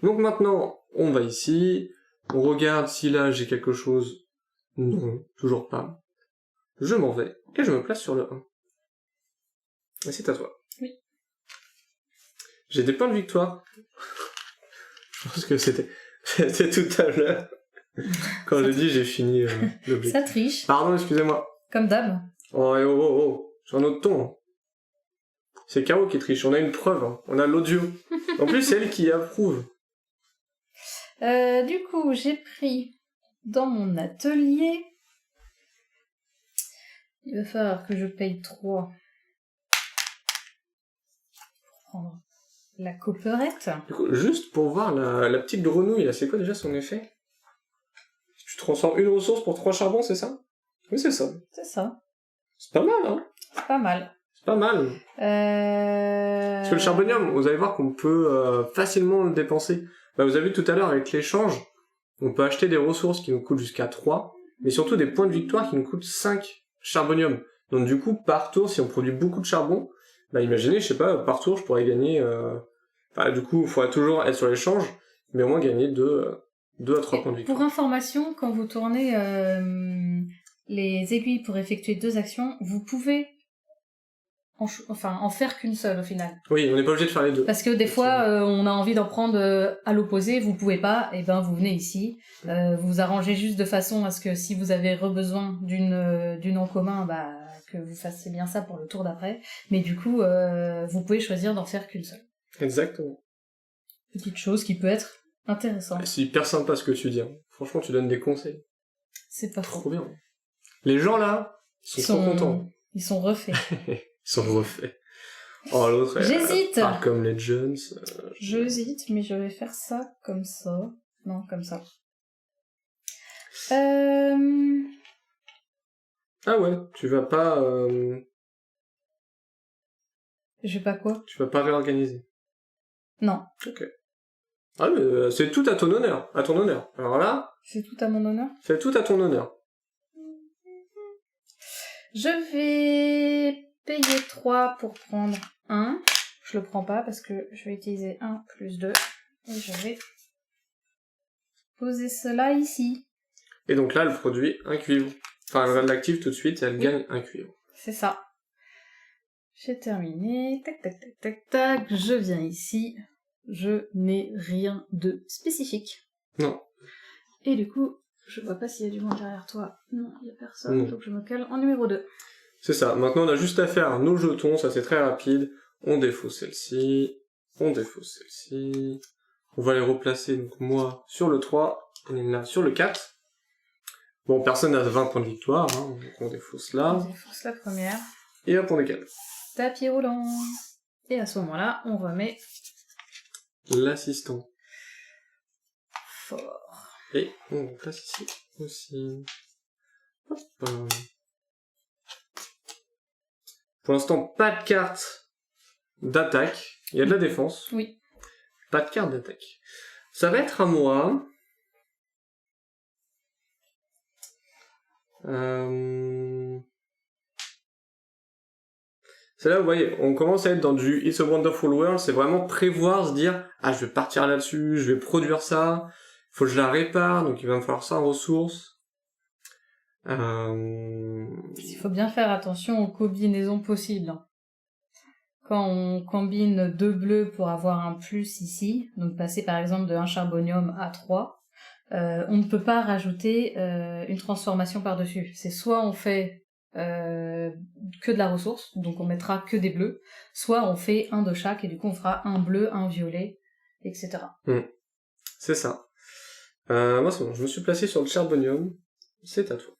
Donc maintenant, on va ici, on regarde si là j'ai quelque chose. Non, toujours pas. Je m'en vais et je me place sur le 1. Et c'est à toi. Oui. J'ai des points de victoire. Je pense que c'était tout à l'heure. Quand j'ai dit j'ai fini l'objectif. Ça triche. Pardon, excusez-moi. Comme d'hab. Oh, j'ai un autre ton. C'est Caro qui triche, on a une preuve, hein. On a l'audio. En plus, c'est elle qui approuve. Du coup, j'ai pris dans mon atelier... Il va falloir que je paye 3 pour prendre la copperette. Du coup, juste pour voir la petite grenouille, là, c'est quoi déjà son effet? Tu transformes une ressource pour 3 charbons, c'est ça? Oui, c'est ça. C'est ça. C'est pas mal, hein? C'est pas mal. C'est pas mal. Parce que le charbonium, vous allez voir qu'on peut facilement le dépenser. Bah, vous avez vu tout à l'heure avec l'échange, on peut acheter des ressources qui nous coûtent jusqu'à 3, mais surtout des points de victoire qui nous coûtent 5 charbonium. Donc du coup, par tour, si on produit beaucoup de charbon, bah imaginez, je sais pas, par tour, je pourrais gagner... du coup, il faudra toujours être sur l'échange, mais au moins gagner 2 à 3 points de victoire. Pour information, quand vous tournez les aiguilles pour effectuer 2 actions, vous pouvez en faire qu'une seule au final. Oui, on n'est pas obligé de faire les 2. Parce que des fois, on a envie d'en prendre à l'opposé, vous pouvez pas, et ben vous venez ici, vous arrangez juste de façon à ce que si vous avez besoin d'une en commun, bah que vous fassiez bien ça pour le tour d'après. Mais du coup, vous pouvez choisir d'en faire qu'une seule. Exactement. Petite chose qui peut être intéressante. C'est hyper sympa ce que tu dis. Hein. Franchement, tu donnes des conseils. C'est pas trop bien. Les gens là, ils sont trop contents. Ils sont refaits. Ils sont refaits. Oh, l'autre, j'hésite. Parle comme Legends. J'hésite, mais je vais faire ça comme ça. Non, comme ça. Ah ouais, tu vas pas... Je vais pas quoi? Tu vas pas réorganiser. Non. Ok. Ah mais c'est tout à ton honneur. À ton honneur. Alors là... C'est tout à mon honneur? C'est tout à ton honneur. Je vais payer 3 pour prendre 1. Je le prends pas parce que je vais utiliser 1 plus 2. Et je vais poser cela ici. Et donc là, elle produit un cuivre. Enfin, elle l'active tout de suite et elle gagne un cuivre. C'est ça. J'ai terminé. Tac, tac, tac, tac, tac. Je viens ici. Je n'ai rien de spécifique. Non. Et du coup, je vois pas s'il y a du monde derrière toi. Non, il y a personne. Donc je me cale en numéro 2. C'est ça. Maintenant, on a juste à faire nos jetons. Ça, c'est très rapide. On défausse celle-ci. On défausse celle-ci. On va les replacer, donc moi, sur le 3. Nina sur le 4. Bon, personne n'a 20 points de victoire. Hein, donc on défausse là. On défausse la première. Et hop, on décale. Tapis roulant. Et à ce moment-là, on remet... l'assistant. Fort. Et on place ici aussi. Hop. Pour l'instant, pas de carte d'attaque. Il y a de la défense. Oui. Pas de carte d'attaque. Ça va être à moi. C'est là, vous voyez, on commence à être dans du It's a Wonderful World, c'est vraiment prévoir, se dire, ah, je vais partir là-dessus, je vais produire ça, faut que je la répare, donc il va me falloir ça en ressources. Il faut bien faire attention aux combinaisons possibles. Quand on combine 2 bleus pour avoir un plus ici, donc passer par exemple de 1 charbonium à 3, on ne peut pas rajouter une transformation par-dessus. C'est soit on fait que de la ressource, donc on mettra que des bleus, soit on fait un de chaque, et du coup on fera un bleu, un violet, etc. C'est ça. Moi c'est bon, je me suis placé sur le charbonium, c'est à toi.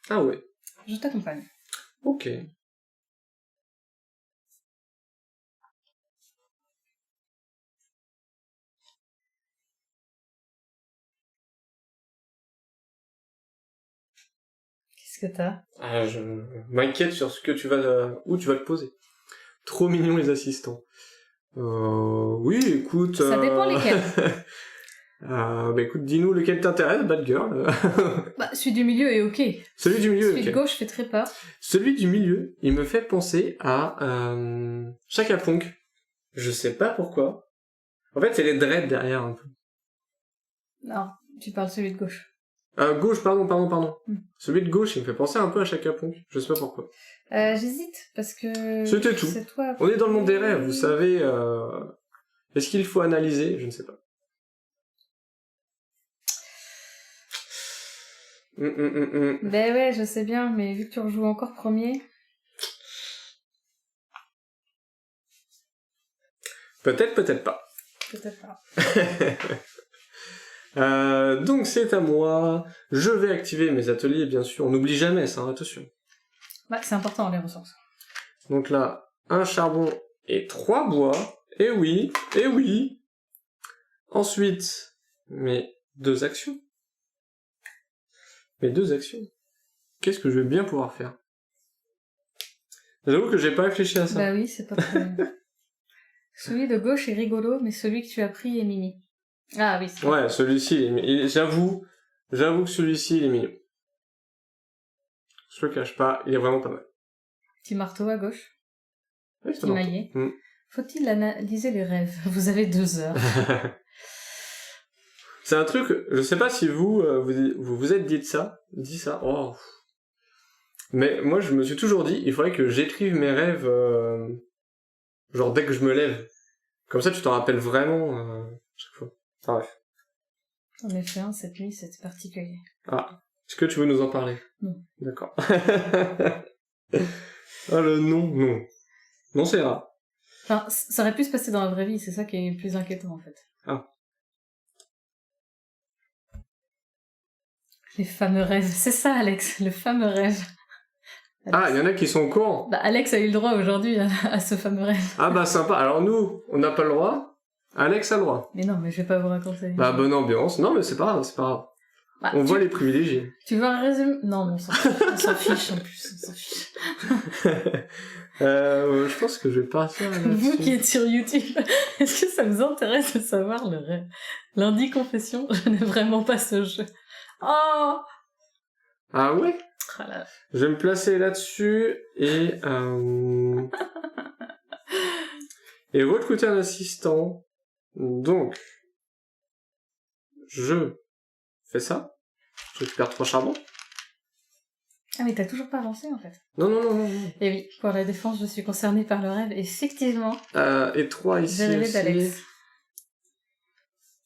Ah ouais. Je t'accompagne. Ok. Qu'est-ce que t'as? Je m'inquiète sur ce que tu vas, où tu vas le poser. Trop mignons les assistants. Oui, écoute... Ça dépend lesquels. Bah écoute, dis-nous lequel t'intéresse, Bad Girl. Bah, celui du milieu est ok. Celui du milieu est ok. Celui de gauche fait très peur. Celui du milieu, il me fait penser à Chaka Ponk. Je sais pas pourquoi. En fait, c'est les dreads derrière un peu. Non, tu parles celui de gauche. Gauche, pardon. Celui de gauche, il me fait penser un peu à Chaka Ponk. Je sais pas pourquoi. J'hésite, parce que... C'était tout. C'est toi. On est dans le monde des rêves, vous savez... Est-ce qu'il faut analyser? Je ne sais pas. Ben ouais, je sais bien, mais vu que tu rejoues encore premier... Peut-être pas. Peut-être pas. Donc c'est à moi. Je vais activer mes ateliers, bien sûr. On n'oublie jamais ça, attention. Bah, c'est important, les ressources. Donc là, 1 charbon et 3 bois. Et oui. Ensuite, mes 2 actions. Qu'est-ce que je vais bien pouvoir faire? J'avoue que j'ai pas réfléchi à ça. Bah oui, c'est pas très... Celui de gauche est rigolo, mais celui que tu as pris est mimi. Ah oui, c'est vrai. Ouais, celui-ci, j'avoue que celui-ci, il est mignon. Je le cache pas, il est vraiment pas mal. Petit marteau à gauche. Oui, c'est Petit maillet. Faut-il analyser les rêves? Vous avez 2 heures. C'est un truc, je sais pas si vous vous êtes dit ça. Oh. Mais moi, je me suis toujours dit, il faudrait que j'écrive mes rêves, genre dès que je me lève. Comme ça, tu t'en rappelles vraiment chaque fois. Enfin, bref. J'en ai fait un cette nuit, c'était particulier. Ah, est-ce que tu veux nous en parler? Non. D'accord. Ah, le non. Non, c'est rare. Enfin, ça aurait pu se passer dans la vraie vie, c'est ça qui est le plus inquiétant, en fait. Ah. Les fameux rêves. C'est ça, Alex, le fameux rêve. Alex. Ah, il y en a qui sont au courant. Bah, Alex a eu le droit aujourd'hui à ce fameux rêve. Ah bah sympa. Alors nous, on n'a pas le droit. Alex a le droit. Mais non, mais je vais pas vous raconter. Bah bonne ambiance. Non mais c'est pas grave. Bah, on voit les privilégiés. Tu veux un résumé? Non, on s'en fiche en plus, on s'en fiche. Je pense que je vais partir là-dessus. Vous qui êtes sur YouTube, est-ce que ça vous intéresse de savoir le rêve? Lundi confession, je n'ai vraiment pas ce jeu. Oh! Ah ouais? Voilà. Je vais me placer là-dessus et recruter un assistant. Donc, je fais ça. Je récupère 3 charbons. Ah mais t'as toujours pas avancé en fait. Non. Et oui, pour la défense, je suis concernée par le rêve, effectivement. Et 3 ici aussi. d'Alex.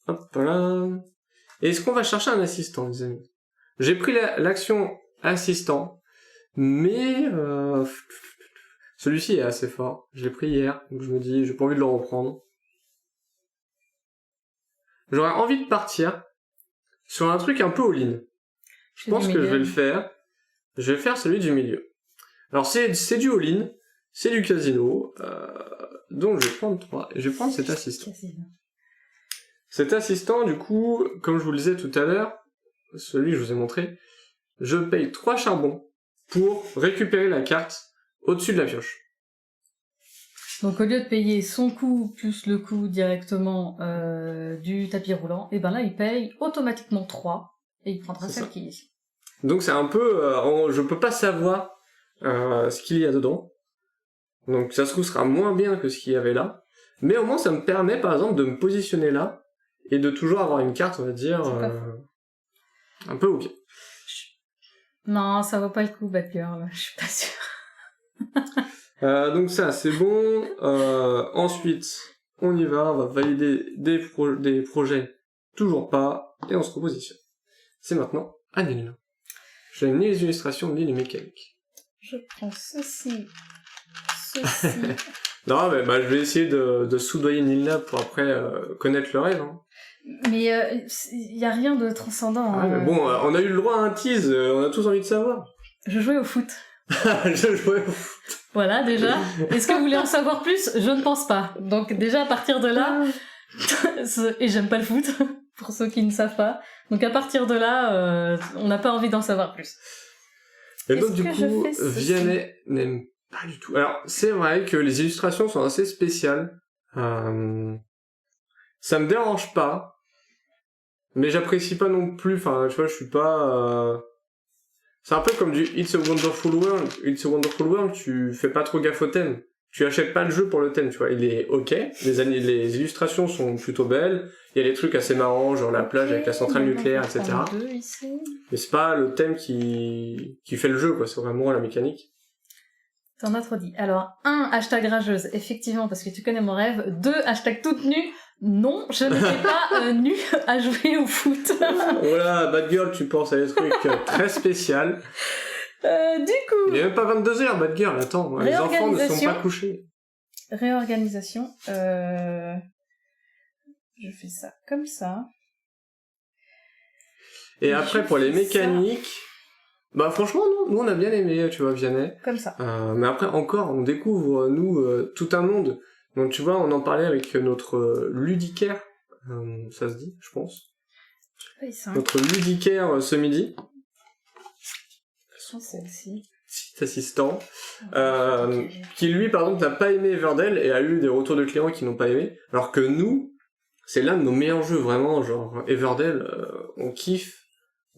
Hop là. Et est-ce qu'on va chercher un assistant, les amis? J'ai pris l'action assistant, mais celui-ci est assez fort. Je l'ai pris hier, donc je me dis, j'ai pas envie de le reprendre. J'aurais envie de partir sur un truc un peu all-in. Je pense que je vais le faire. Je vais faire celui du milieu. Alors c'est du all-in, c'est du casino, donc je vais prendre 3, et je vais prendre cet assistant. Cet assistant, du coup, comme je vous le disais tout à l'heure, celui que je vous ai montré, je paye 3 charbons pour récupérer la carte au-dessus de la pioche. Donc au lieu de payer son coût plus le coût directement du tapis roulant, et ben là il paye automatiquement 3 et il prendra celle qui est ici. Donc c'est un peu... je peux pas savoir ce qu'il y a dedans. Donc ça se trouve sera moins bien que ce qu'il y avait là. Mais au moins ça me permet par exemple de me positionner là et de toujours avoir une carte, on va dire, un peu ok. Non, ça vaut pas le coup, Batgirl, je suis pas sûre. Donc ça c'est bon. Ensuite, on y va, on va valider des projets. Toujours pas. Et on se repositionne. C'est maintenant à Nil. J'ai une illustration de l'île mécanique. Je prends ceci. Non, mais je vais essayer de soudoyer Nilna pour après connaître le rêve. Hein. Mais il y a rien de transcendant. Ah, mais bon, on a eu le droit à un tease, on a tous envie de savoir. Je jouais au foot. Je jouais au foot. Voilà, déjà. Est-ce que vous voulez en savoir plus? Je ne pense pas. Donc déjà, à partir de là... et j'aime pas le foot, pour ceux qui ne savent pas. Donc à partir de là, on n'a pas envie d'en savoir plus. Et donc du coup, Vianney n'aime pas du tout. Alors, c'est vrai que les illustrations sont assez spéciales. Ça me dérange pas. Mais j'apprécie pas non plus, enfin, tu vois, je suis pas... C'est un peu comme du It's a Wonderful World. It's a Wonderful World, tu fais pas trop gaffe au thème. tu achètes pas le jeu pour le thème, tu vois. Il est ok, les illustrations sont plutôt belles, il y a des trucs assez marrants, genre la plage avec la centrale nucléaire, etc. Mais c'est pas le thème qui fait le jeu, quoi, c'est vraiment la mécanique. T'en as trop dit. Alors, 1, hashtag rageuse, effectivement, parce que tu connais mon rêve. 2, hashtag toute nue. Non, je ne suis pas nue à jouer au foot. Voilà, Bad Girl, tu penses à des trucs très spéciaux. Du coup... Il n'est même pas 22h, Bad Girl, attends, les enfants ne sont pas couchés. Réorganisation. Je fais ça comme ça. Et après, pour les mécaniques... Bah franchement, nous on a bien aimé, tu vois, Vianney. Comme ça. Mais après, encore, on découvre, nous, tout un monde. Donc tu vois, on en parlait avec notre ludicaire, ça se dit, je pense. Oui, ça. Notre ludicaire ce midi. Celle-ci. Petit assistant. Qui lui, par exemple, n'a pas aimé Everdell et a eu des retours de clients qui n'ont pas aimé. Alors que nous, c'est l'un de nos meilleurs jeux, vraiment, genre Everdell, on kiffe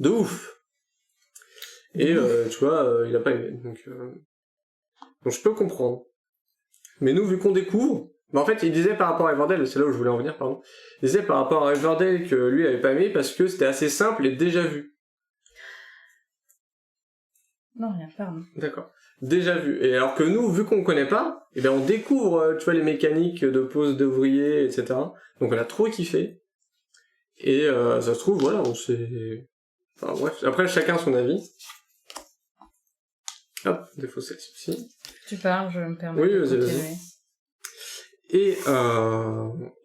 de ouf. Et tu vois, il a pas aimé, donc je peux comprendre. Mais nous, vu qu'on découvre, bah en fait, il disait par rapport à Everdell, c'est là où je voulais en venir, pardon. Il disait par rapport à Everdell que lui avait pas aimé parce que c'était assez simple et déjà vu. Non, rien, pardon. D'accord. Déjà vu. Et alors que nous, vu qu'on connaît pas, eh ben on découvre, tu vois, les mécaniques de pose d'ouvrier, etc. Donc on a trop kiffé. Et ça se trouve, voilà, on s'est... Enfin bref, après chacun son avis. Hop, défausser ceci. Tu parles, je me permets. Oui, vas-y.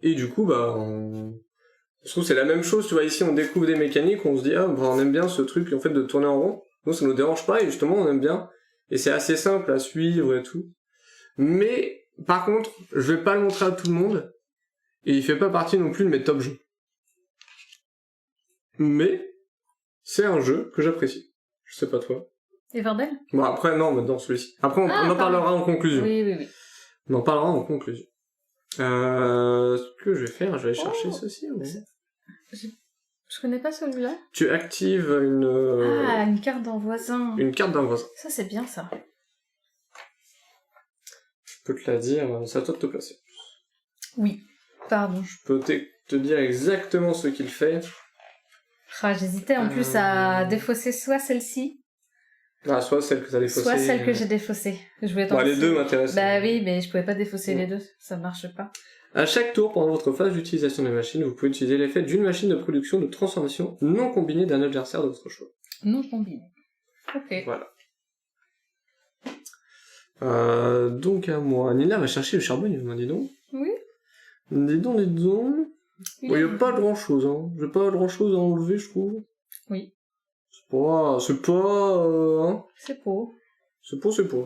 Et du coup, bah, je trouve que c'est la même chose, tu vois, ici on découvre des mécaniques, on se dit, ah, bah, on aime bien ce truc, en fait, de tourner en rond. Nous, ça nous dérange pas, et justement, on aime bien. Et c'est assez simple à suivre et tout. Mais, par contre, je vais pas le montrer à tout le monde, et il fait pas partie non plus de mes top jeux. Mais, c'est un jeu que j'apprécie. Je sais pas toi. Everdell ? Bon, après, non, maintenant, celui-ci. Après, on en parlera en conclusion. Oui. On en parlera en conclusion. Ce que je vais faire, je vais aller chercher ceci. Ouais. Je connais pas celui-là. Tu actives une... une carte d'un voisin. Une carte d'un voisin. Ça, c'est bien, ça. Je peux te la dire, c'est à toi de te placer. Oui, pardon. Je peux te dire exactement ce qu'il fait. Ah, j'hésitais en plus à défausser soit celle-ci. Ah, soit celle que t'as défaussée. Soit celle que j'ai défaussée. Je voulais les deux m'intéressent. Bah oui, mais je pouvais pas défausser les deux. Ça marche pas. À chaque tour, pendant votre phase d'utilisation des machines, vous pouvez utiliser l'effet d'une machine de production de transformation non combinée d'un adversaire de votre choix. Non combinée. Ok. Voilà. Donc à moi. Nina va chercher le charbon, dis donc. Oui. Dis donc. Il n'y a pas grand-chose, hein. J'ai pas grand-chose à enlever, je trouve. Oui. C'est pas... hein. C'est pas. C'est pas.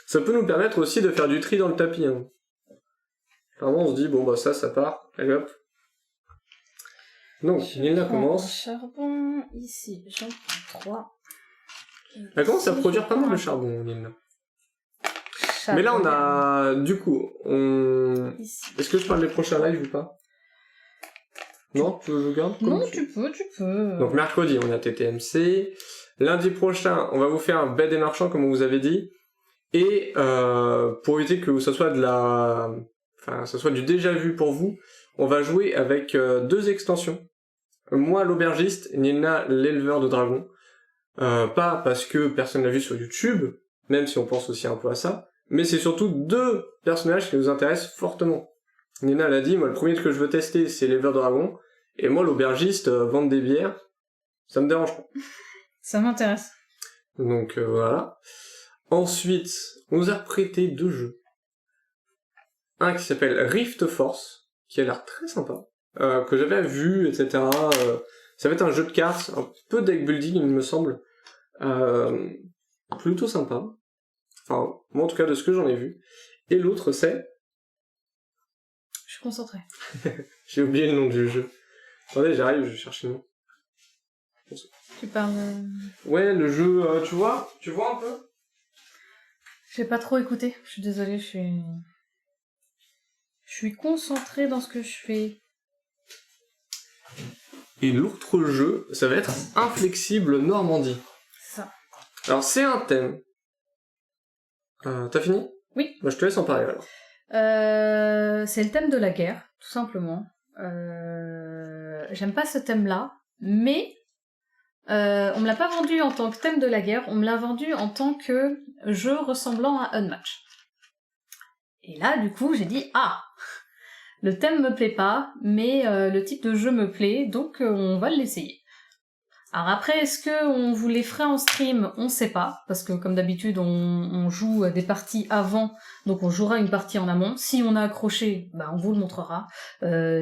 Ça peut nous permettre aussi de faire du tri dans le tapis, hein. Clairement, on se dit, bon, bah ça part. Allez, hop. Donc, Nina commence. Charbon, ici, j'en prends 3. Elle commence à produire pas mal de charbon, Nina. Mais là, on a... Du coup, Ici. Est-ce que je parle des prochains lives ou pas? Non, tu veux que je garde? Non, tu peux. Donc mercredi, on a TTMC. Lundi prochain, on va vous faire un bed des marchands, comme on vous avait dit. Et pour éviter que ça soit du déjà vu pour vous, on va jouer avec 2 extensions. Moi, l'aubergiste, Nina, l'éleveur de dragons. Pas parce que personne l'a vu sur YouTube, même si on pense aussi un peu à ça, mais c'est surtout 2 personnages qui nous intéressent fortement. Nina l'a dit, moi le premier que je veux tester, c'est l'éleveur de dragons. Et moi, l'aubergiste, vendre des bières, ça me dérange pas. Ça m'intéresse. Donc voilà. Ensuite, on nous a prêté 2 jeux. Un qui s'appelle Rift Force, qui a l'air très sympa, que j'avais vu, etc. Ça va être un jeu de cartes, un peu deck building, il me semble. Plutôt sympa. Enfin, moi en tout cas, de ce que j'en ai vu. Et l'autre, c'est... Je suis concentrée. J'ai oublié le nom du jeu. Attendez, j'arrive, je vais chercher le nom. Tu parles... Ouais, le jeu, tu vois un peu? J'ai pas trop écouté, je suis désolée, je suis concentrée dans ce que je fais. Et l'autre jeu, ça va être Inflexible Normandie. Ça. Alors c'est un thème T'as fini? Oui. Bah, je te laisse en parler alors. C'est le thème de la guerre, tout simplement. J'aime pas ce thème-là, mais on me l'a pas vendu en tant que thème de la guerre, on me l'a vendu en tant que jeu ressemblant à Unmatch. Et là, du coup, j'ai dit, le thème me plaît pas, mais le type de jeu me plaît, donc on va l'essayer. Alors après, est-ce qu'on vous les ferait en stream? On sait pas, parce que comme d'habitude, on joue des parties avant, donc on jouera une partie en amont. Si on a accroché, bah on vous le montrera.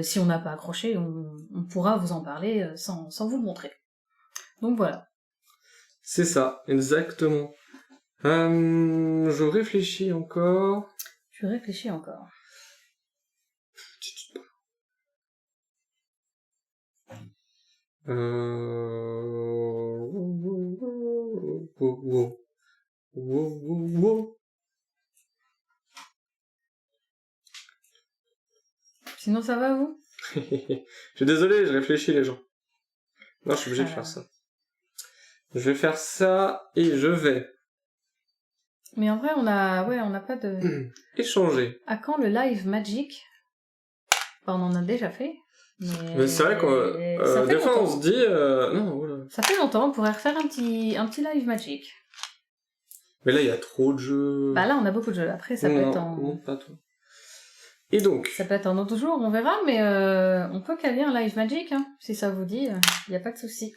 Si on n'a pas accroché, on pourra vous en parler sans vous le montrer. Donc voilà. C'est ça, exactement. Je réfléchis encore. Tu réfléchis encore. Sinon ça va vous? Je suis désolé, je réfléchis les gens. Non, je suis obligé de faire ça. Je vais faire ça et je vais. Mais en vrai, on n'a pas de... Échanger. À quand le live Magic? Enfin, on en a déjà fait. Mais c'est vrai qu'on des fois on se dit non, voilà. Ça fait longtemps, on pourrait refaire un petit live Magic. Mais là il y a trop de jeux. Bah là on a beaucoup de jeux, après ça peut être en... Non, pas tout. Et donc ça peut être un autre jour, on verra, mais on peut caler un live Magic, hein, si ça vous dit, y a pas de souci.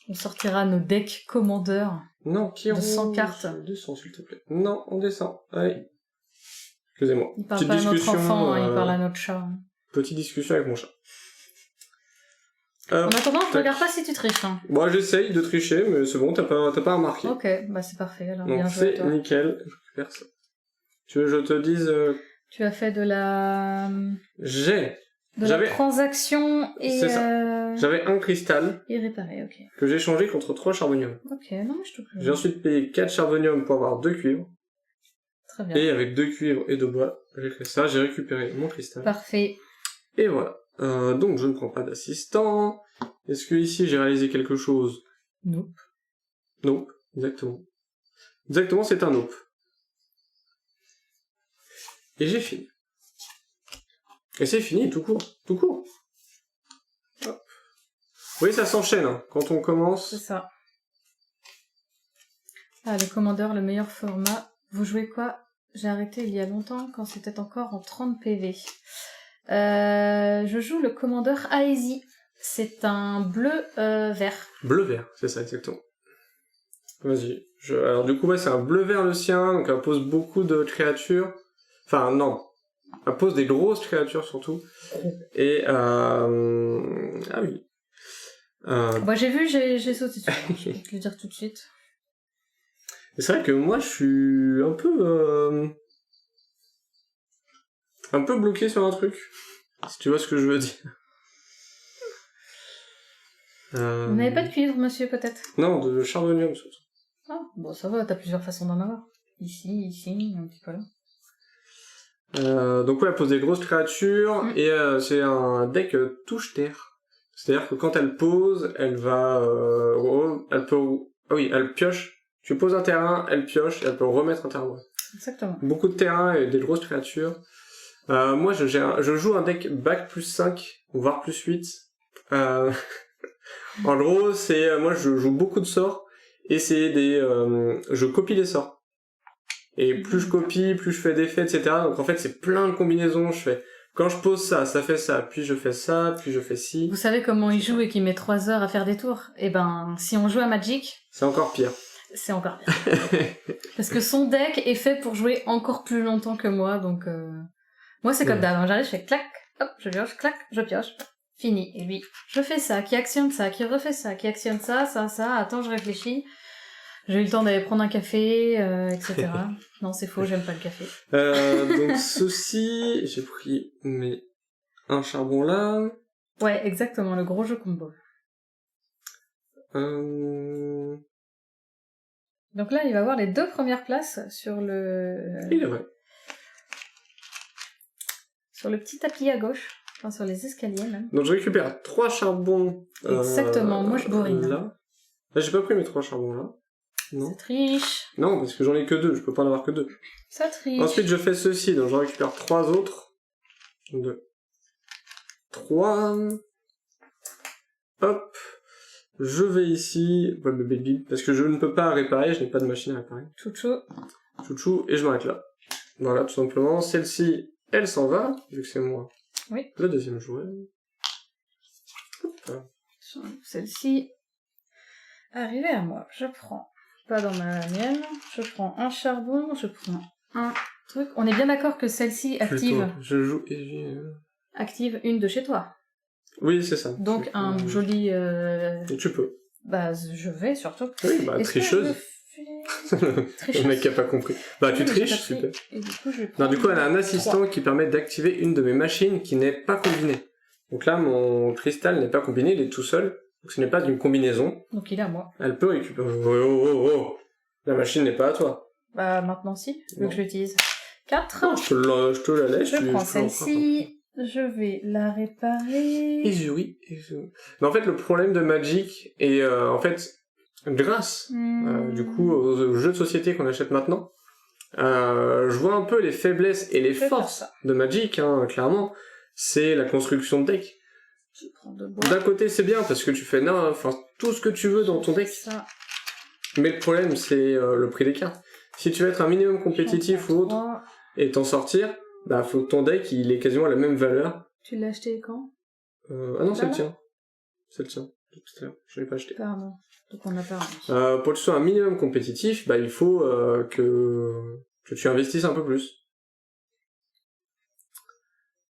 On sortira nos decks commandeurs. Non, qui de 100 cartes. 200 s'il te plaît. Non, on descend. Allez. Excusez-moi. Il parle pas à notre enfant, il parle à notre chat. Petite discussion avec mon chat. En attendant, je regarde pas si tu triches. Hein. Bon, j'essaye de tricher, mais c'est bon, t'as pas remarqué. Ok, bah c'est parfait, alors donc bien joué, c'est nickel, je récupère ça. Tu veux que je te dise... Tu as fait de la... J'avais la transaction et... C'est ça. J'avais un cristal. Et réparé, ok. Que j'ai échangé contre 3 charbonium. Ok, non mais je te prie. J'ai ensuite payé 4 charbonium pour avoir 2 cuivres. Très bien. Et avec 2 cuivres et 2 bois, j'ai fait ça, j'ai récupéré mon cristal. Parfait. Et voilà. Donc je ne prends pas d'assistant. Est-ce que ici j'ai réalisé quelque chose? Nope. Nope, exactement. Exactement, c'est un nope. Et j'ai fini. Et c'est fini, tout court. Tout court. Hop. Oui, ça s'enchaîne, hein. Quand on commence... C'est ça. Ah, le commandeur, le meilleur format. Vous jouez quoi? J'ai arrêté il y a longtemps, quand c'était encore en 30 PV. Je joue le commandeur Aesi. C'est un bleu-vert. Bleu-vert, c'est ça, exactement. Vas-y. Alors du coup, ouais, c'est un bleu-vert le sien, donc elle pose beaucoup de créatures. Enfin, non. Elle pose des grosses créatures, surtout. Et, ah oui. Bah, j'ai vu, j'ai sauté dessus. Je peux te le dire tout de suite. C'est vrai que moi, je suis un peu bloqué sur un truc. Si tu vois ce que je veux dire. Vous n'avez pas de cuivre, monsieur, peut-être? Non, de charbonium, surtout. Ah, bon, ça va, t'as plusieurs façons d'en avoir. Ici, un petit peu là. Donc ouais, elle pose des grosses créatures, et c'est un deck touche-terre. C'est-à-dire que quand elle pose, elle va... elle pioche. Tu poses un terrain, elle pioche, et elle peut remettre un terrain. Exactement. Beaucoup de terrain et des grosses créatures. Moi, je joue un deck bac plus 5, voire plus 8. En gros, c'est... moi, je joue beaucoup de sorts, et c'est des... je copie les sorts. Et plus je copie, plus je fais d'effets, etc. Donc en fait, c'est plein de combinaisons. Je fais... Quand je pose ça, ça fait ça. Puis je fais ça, puis je fais ci. Vous savez comment il joue et qu'il met 3 heures à faire des tours? Eh ben, si on joue à Magic... C'est encore pire. C'est encore pire. Parce que son deck est fait pour jouer encore plus longtemps que moi, donc... Moi, c'est comme d'hab. J'arrive, je fais clac, hop, je pioche, clac, je pioche. Fini. Et lui, je fais ça, qui actionne ça, qui refait ça, qui actionne ça, attends, je réfléchis. J'ai eu le temps d'aller prendre un café, etc. Non, c'est faux, j'aime pas le café. Donc ceci, j'ai pris un charbon là. Ouais, exactement, le gros jeu combo. Donc là, il va avoir les 2 premières places sur le... Il est vrai. Sur le petit tapis à gauche. Enfin, sur les escaliers, même. Donc je récupère 3 charbons... Exactement, moi je bourrine. Là, j'ai pas pris mes 3 charbons là. Non. Ça triche. Non, parce que j'en ai que 2, je peux pas en avoir que 2. Ça triche. Ensuite, je fais ceci, donc je récupère 3 autres. 2. 3. Hop. Je vais ici, parce que je ne peux pas réparer, je n'ai pas de machine à réparer. Chouchou. Chouchou, et je m'arrête là. Voilà, tout simplement. Celle-ci, elle s'en va, vu que c'est moi. Oui. Le deuxième joueur. Hop. Celle-ci, arrivée à moi. Je prends, pas dans ma mienne, je prends un charbon, je prends un truc. On est bien d'accord que celle-ci active... Plutôt, je joue active une de chez toi. Oui, c'est ça. Donc un joli... Et tu peux. Bah, je vais surtout. Oui, bah, tricheuse. Le mec qui a pas compris. Bah, tu triches, super. Et du coup, non, du coup, elle a un assistant qui permet d'activer une de mes machines qui n'est pas combinée. Donc là, mon cristal n'est pas combiné, il est tout seul. Donc ce n'est pas d'une combinaison. Donc il est à moi. Elle peut récupérer... Oh. La machine n'est pas à toi. Bah, maintenant si, vu que je l'utilise. 4. Non, je te la laisse. Je prends celle-ci. Je vais la réparer. Izuri. Mais en fait, le problème de Magic, et en fait, grâce du coup aux jeux de société qu'on achète maintenant, je vois un peu les faiblesses et les forces de Magic, hein, clairement, c'est la construction de deck. D'un côté, c'est bien parce que tu fais tout ce que tu veux dans ton deck. Ça. Mais le problème, c'est le prix des cartes. Si tu veux être un minimum compétitif ou autre et t'en sortir, bah faut que ton deck il ait quasiment la même valeur. Tu l'as acheté quand? Ah non, c'est le tien. C'est le tien. Je l'ai pas acheté. Pardon. Donc on n'a pas. Pour que tu sois un minimum compétitif, bah il faut que tu investisses un peu plus.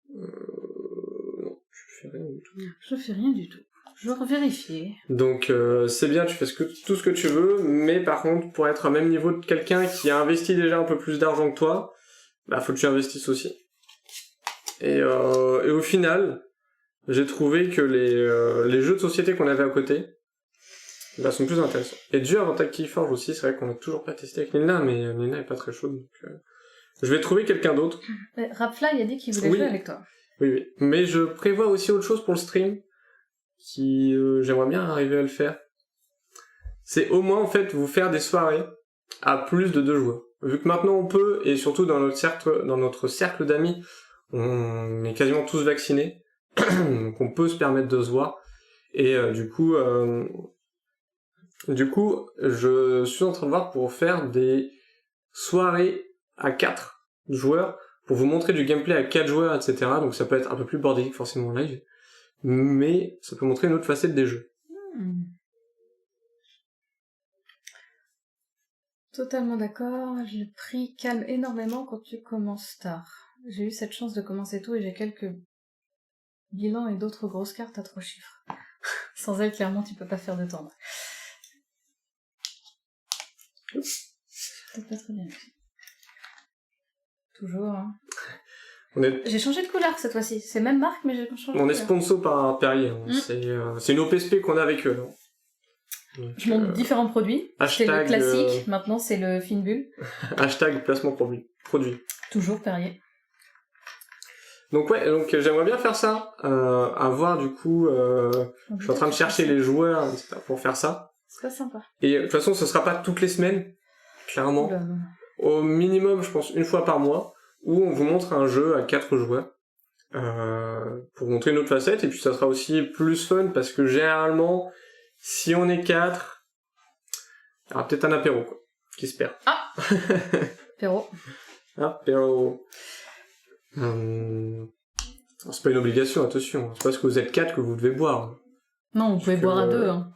Non, je fais rien du tout. Je fais rien du tout. Je vais vérifier. Donc c'est bien, tu fais tout ce que tu veux, mais par contre, pour être au même niveau de quelqu'un qui a investi déjà un peu plus d'argent que toi, bah faut que tu investisses aussi. Et au final, j'ai trouvé que les jeux de société qu'on avait à côté, bah, sont plus intéressants. Et dû à Avantage Keyforge aussi, c'est vrai qu'on n'a toujours pas testé avec Nina, mais Nina est pas très chaude, donc je vais trouver quelqu'un d'autre. Rapfly a dit qu'il voulait jouer avec toi. Oui. Mais je prévois aussi autre chose pour le stream, qui j'aimerais bien arriver à le faire. C'est au moins, en fait, vous faire des soirées à plus de 2 joueurs. Vu que maintenant on peut, et surtout dans notre cercle d'amis, on est quasiment tous vaccinés, donc on peut se permettre de se voir. Et du coup, je suis en train de voir pour faire des soirées à 4 joueurs, pour vous montrer du gameplay à 4 joueurs, etc. Donc ça peut être un peu plus bordélique forcément en live, mais ça peut montrer une autre facette des jeux. Totalement d'accord, le prix calme énormément quand tu commences tard. J'ai eu cette chance de commencer tôt et j'ai quelques bilans et d'autres grosses cartes à 3 chiffres. Sans elles, clairement, tu peux pas faire de temps. Peut-être pas très bien. Toujours, hein. J'ai changé de couleur cette fois-ci. C'est même marque, mais j'ai changé de couleur. On est sponsor par Perrier. C'est une OPSP qu'on a avec eux. Non. Donc, je montre différents produits. C'est le classique, maintenant c'est le fine bulle. Hashtag placement produit. Toujours Perrier. Donc j'aimerais bien faire ça. Avoir du coup... je suis en train de chercher les joueurs pour faire ça. C'est pas sympa. Et de toute façon, ce sera pas toutes les semaines, clairement. Au minimum, je pense, une fois par mois, où on vous montre un jeu à 4 joueurs. Pour montrer une autre facette, et puis ça sera aussi plus fun, parce que généralement... Si on est 4, il y aura peut-être un apéro, quoi, qui se perd. Ah Apéro. Apéro. C'est pas une obligation, attention. C'est parce que vous êtes 4 que vous devez boire. Non, vous pouvez boire à 2. Hein.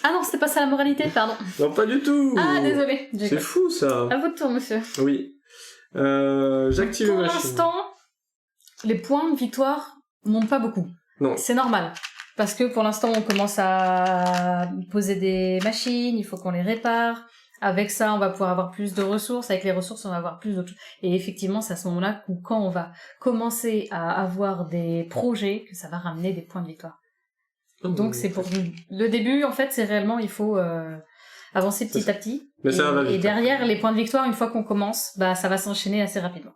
Ah non, c'était pas ça la moralité, pardon. Non, pas du tout. Ah, désolé. C'est fou, ça. À votre tour, monsieur. Oui. J'active ma machine. Pour l'instant, les points de victoire montent pas beaucoup. Non. C'est normal. Parce que pour l'instant, on commence à poser des machines, il faut qu'on les répare. Avec ça, on va pouvoir avoir plus de ressources. Avec les ressources, on va avoir plus d'autres choses. Et effectivement, c'est à ce moment-là où quand on va commencer à avoir des projets, que ça va ramener des points de victoire. Donc c'est pour le début, en fait, c'est réellement, il faut avancer petit à petit. Mais ça va vite. Et derrière, les points de victoire, une fois qu'on commence, bah ça va s'enchaîner assez rapidement.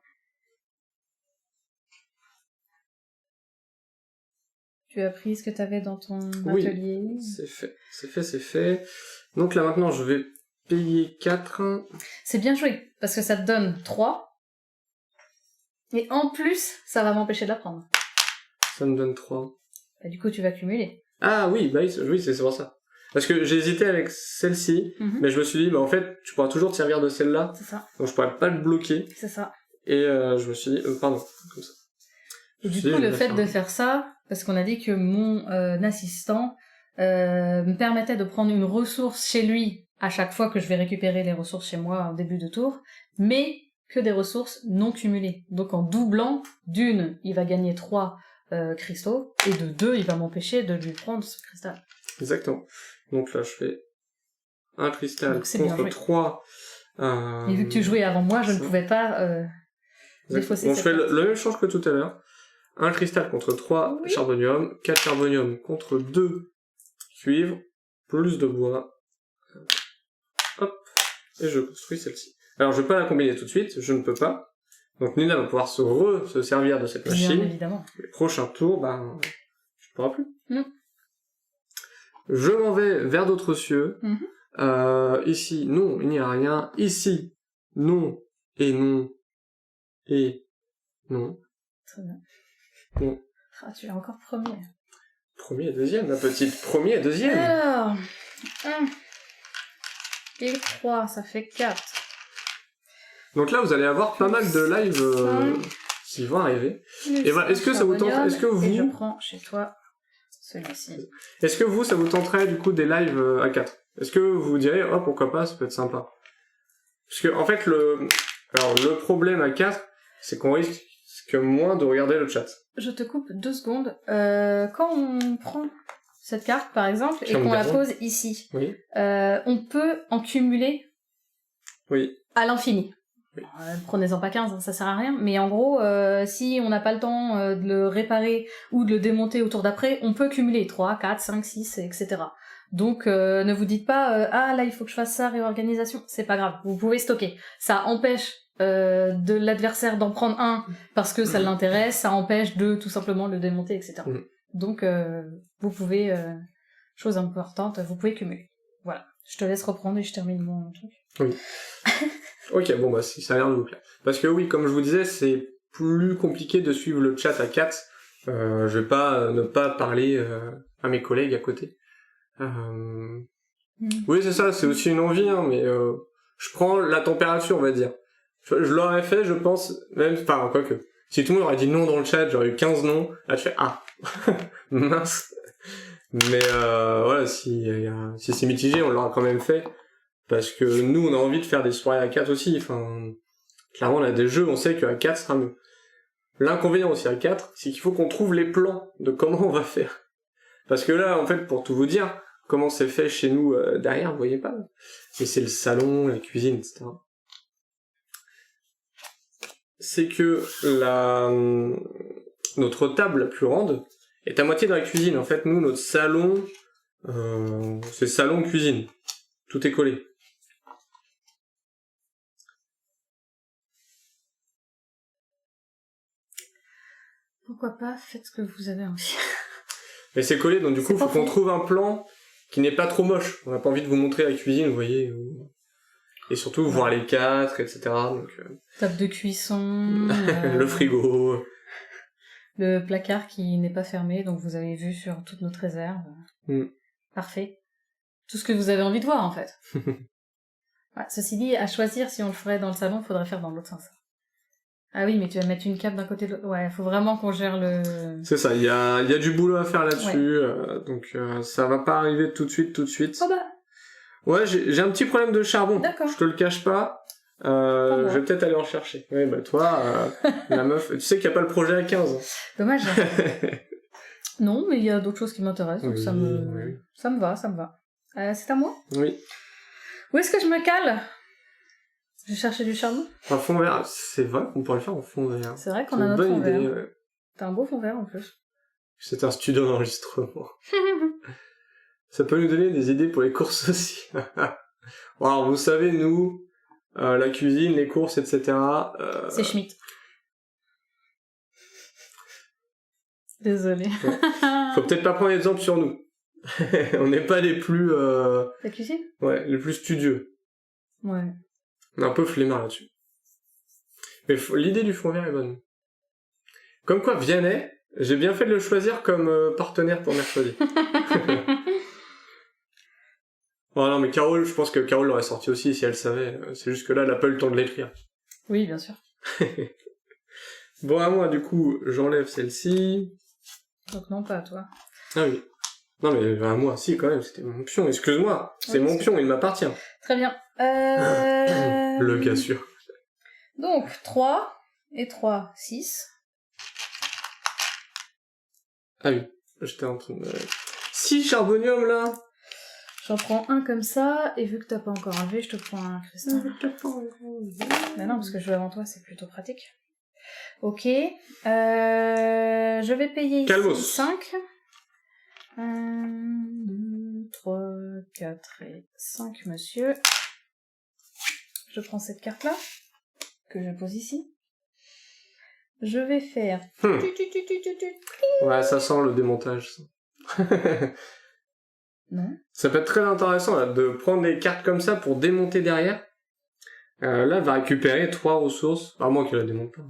Tu as pris ce que tu avais dans ton atelier. C'est fait. Donc là maintenant, je vais payer 4. C'est bien joué, parce que ça te donne 3. Et en plus, ça va m'empêcher de la prendre. Ça me donne 3. Bah, du coup, tu vas cumuler. Ah oui, bah oui, c'est pour ça. Parce que j'ai hésité avec celle-ci, mais je me suis dit, bah en fait, tu pourras toujours te servir de celle-là. C'est ça. Donc je pourrais pas le bloquer. C'est ça. Et je me suis dit, pardon, comme ça. Et du coup, le fait de faire ça, parce qu'on a dit que mon assistant me permettait de prendre une ressource chez lui à chaque fois que je vais récupérer les ressources chez moi en début de tour, mais que des ressources non cumulées. Donc en doublant, d'une, il va gagner 3 cristaux, et de 2, il va m'empêcher de lui prendre ce cristal. Exactement. Donc là, je fais un cristal contre 3. Et vu que tu jouais avant moi, je ne pouvais pas défausser bon, cette je fais le même change que tout à l'heure. Un cristal contre 3 charbonium, 4 charbonium contre 2 cuivre, plus de bois. Hop, et je construis celle-ci. Alors, je vais pas la combiner tout de suite, je ne peux pas. Donc Nina va pouvoir se servir de cette machine. Bien évidemment. Le prochain tour, ben, je ne pourrai plus. Non. Je m'en vais vers d'autres cieux. Ici, non, il n'y a rien. Ici, non, et non, et non. Très bien. Non. Ah, tu es encore premier. Premier et deuxième, ma petite. Premier et deuxième. Alors, 1 et 3, ça fait 4. Donc là, vous allez avoir pas mal de lives qui vont arriver. Et voilà, est-ce que ça vous tente, est-ce que vous... Et je prends chez toi celui-ci. Est-ce que vous, ça vous tenterait du coup des lives à 4? Est-ce que vous direz, oh pourquoi pas, ça peut être sympa? Parce que en fait, le problème à 4, c'est qu'on risque moins de regarder le chat. Je te coupe 2 secondes. Quand on prend cette carte, par exemple, et qu'on la pose ici, oui. On peut en cumuler à l'infini. Oui. Prenez-en pas 15, hein, ça sert à rien. Mais en gros, si on n'a pas le temps de le réparer ou de le démonter au tour d'après, on peut cumuler 3, 4, 5, 6, etc. Donc ne vous dites pas ah là il faut que je fasse ça, réorganisation. C'est pas grave, vous pouvez stocker. Ça empêche de l'adversaire d'en prendre un parce que ça l'intéresse, ça empêche de tout simplement le démonter, etc. Donc vous pouvez, chose importante, vous pouvez cumuler. Voilà, je te laisse reprendre et je termine mon truc. Oui. Ok, bon bah si, ça a l'air de vous plaire. Parce que oui, comme je vous disais, c'est plus compliqué de suivre le chat à 4. Je vais pas ne pas parler à mes collègues à côté. Oui, c'est ça, c'est aussi une envie, hein, mais je prends la température, on va dire. Je l'aurais fait, je pense, même, enfin, quoique. Si tout le monde aurait dit non dans le chat, j'aurais eu 15 noms, là je fais ah, mince. Mais voilà, si c'est mitigé, on l'aura quand même fait. Parce que nous, on a envie de faire des soirées à 4 aussi. Enfin, clairement, on a des jeux, on sait qu'à 4 sera mieux. L'inconvénient aussi à 4, c'est qu'il faut qu'on trouve les plans de comment on va faire. Parce que là, en fait, pour tout vous dire, comment c'est fait chez nous derrière, vous voyez pas. Mais c'est le salon, la cuisine, etc. C'est que notre table la plus grande est à moitié dans la cuisine. En fait, nous, notre salon, c'est salon-cuisine. Tout est collé. Pourquoi pas, faites ce que vous avez envie. Mais c'est collé, donc du coup, il faut qu'on trouve un plan qui n'est pas trop moche. On n'a pas envie de vous montrer la cuisine, vous voyez. Et surtout, voir les 4, etc. Donc, table de cuisson. le frigo. Le placard qui n'est pas fermé, donc vous avez vu sur toute notre réserve. Parfait. Tout ce que vous avez envie de voir, en fait. Ouais, ceci dit, à choisir, si on le ferait dans le salon, il faudrait faire dans l'autre sens. Ah oui, mais tu vas mettre une cape d'un côté de l'autre. Ouais, il faut vraiment qu'on gère le... C'est ça, il y a du boulot à faire là-dessus, donc ça va pas arriver tout de suite. Oh bah. Ouais, j'ai un petit problème de charbon. D'accord. Je te le cache pas. Je vais peut-être aller en chercher. Oui, bah toi, la meuf, tu sais qu'il n'y a pas le projet à 15. Dommage. Non, mais il y a d'autres choses qui m'intéressent, donc ça me va. C'est à moi? Oui. Où est-ce que je me cale? Je vais chercher du charbon. Un fond vert, c'est vrai qu'on pourrait le faire en fond vert. C'est vrai qu'on a notre fond vert. Bonne idée, ouais. T'as un beau fond vert en plus. C'est un studio d'enregistrement. Ça peut nous donner des idées pour les courses aussi. Alors, vous savez, nous, la cuisine, les courses, etc. C'est Schmitt. Désolée. Ouais. Faut peut-être pas prendre exemple sur nous. On n'est pas les plus... La cuisine? Ouais, les plus studieux. Ouais. On est un peu flemmard là-dessus. Mais l'idée du fond vert est bonne. Comme quoi, Vianney, j'ai bien fait de le choisir comme partenaire pour mercredi. Oh non, mais Carole, je pense que Carole l'aurait sorti aussi si elle savait. C'est juste que là, elle a pas eu le temps de l'écrire. Oui, bien sûr. Bon, à moi, du coup, j'enlève celle-ci. Donc non, pas à toi. Ah oui. Non, mais à moi, si, quand même, c'était mon pion. Excuse-moi, c'est mon pion, il m'appartient. Très bien. Le gars sûr. Donc, 3 et 3, 6. Ah oui, j'étais en train de... 6 charbonium, là. J'en prends un comme ça, et vu que t'as pas encore un V, je te prends un cristal. Bah non, parce que je joue avant toi, c'est plutôt pratique. Ok. Je vais payer Calmos. ici 5. 1, 2, 3, 4 et 5, monsieur. Je prends cette carte-là, que je pose ici. Je vais faire... Ouais, ça sent le démontage, ça. Non. Ça peut être très intéressant, là, de prendre des cartes comme ça pour démonter derrière. Là, elle va récupérer 3 ressources. À moins qu'elle la démonte pas.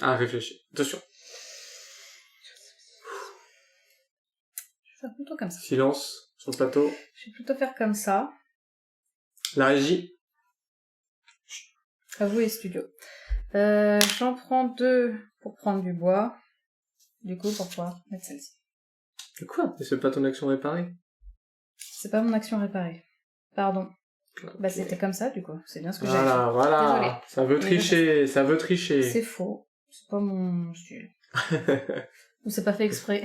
Ah, réfléchis. Attention. Je vais faire plutôt comme ça. Silence sur le plateau. Je vais plutôt faire comme ça. La régie. À vous et studio. J'en prends 2 pour prendre du bois. Du coup, pour pouvoir mettre celle-ci. C'est quoi? Mais c'est pas ton action réparée? C'est pas mon action réparée. Pardon. Okay. Bah c'était comme ça, du coup. C'est bien ce que j'ai fait. Voilà. Désolée. Ça veut tricher, ça veut tricher. C'est faux. C'est pas mon style. Ou c'est pas fait exprès.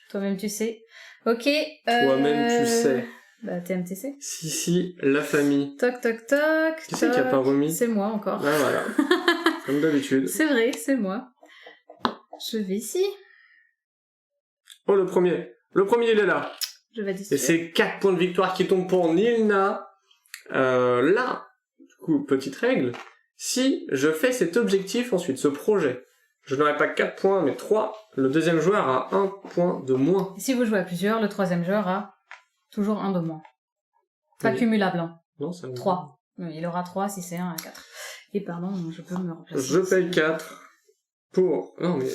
Toi-même tu sais. Ok. Toi-même tu sais. Bah TMTC. Si, la famille. Toc toc toc. Qui c'est qui a pas remis? C'est moi encore. Ah voilà. Comme d'habitude. C'est vrai, c'est moi. Je vais ici. Oh, le premier. Le premier, il est là. Je vais distribuer. Et c'est 4 points de victoire qui tombent pour Nilna. Là, du coup, petite règle. Si je fais cet objectif ensuite, ce projet, je n'aurai pas 4 points, mais 3. Le deuxième joueur a 1 point de moins. Et si vous jouez à plusieurs, le troisième joueur a toujours 1 de moins. Pas oui. Cumulable, hein. Non, ça me... 3. Il aura 3 si c'est 1 à 4. Et pardon, je peux me remplacer. Je paye 4 pour... Non, mais...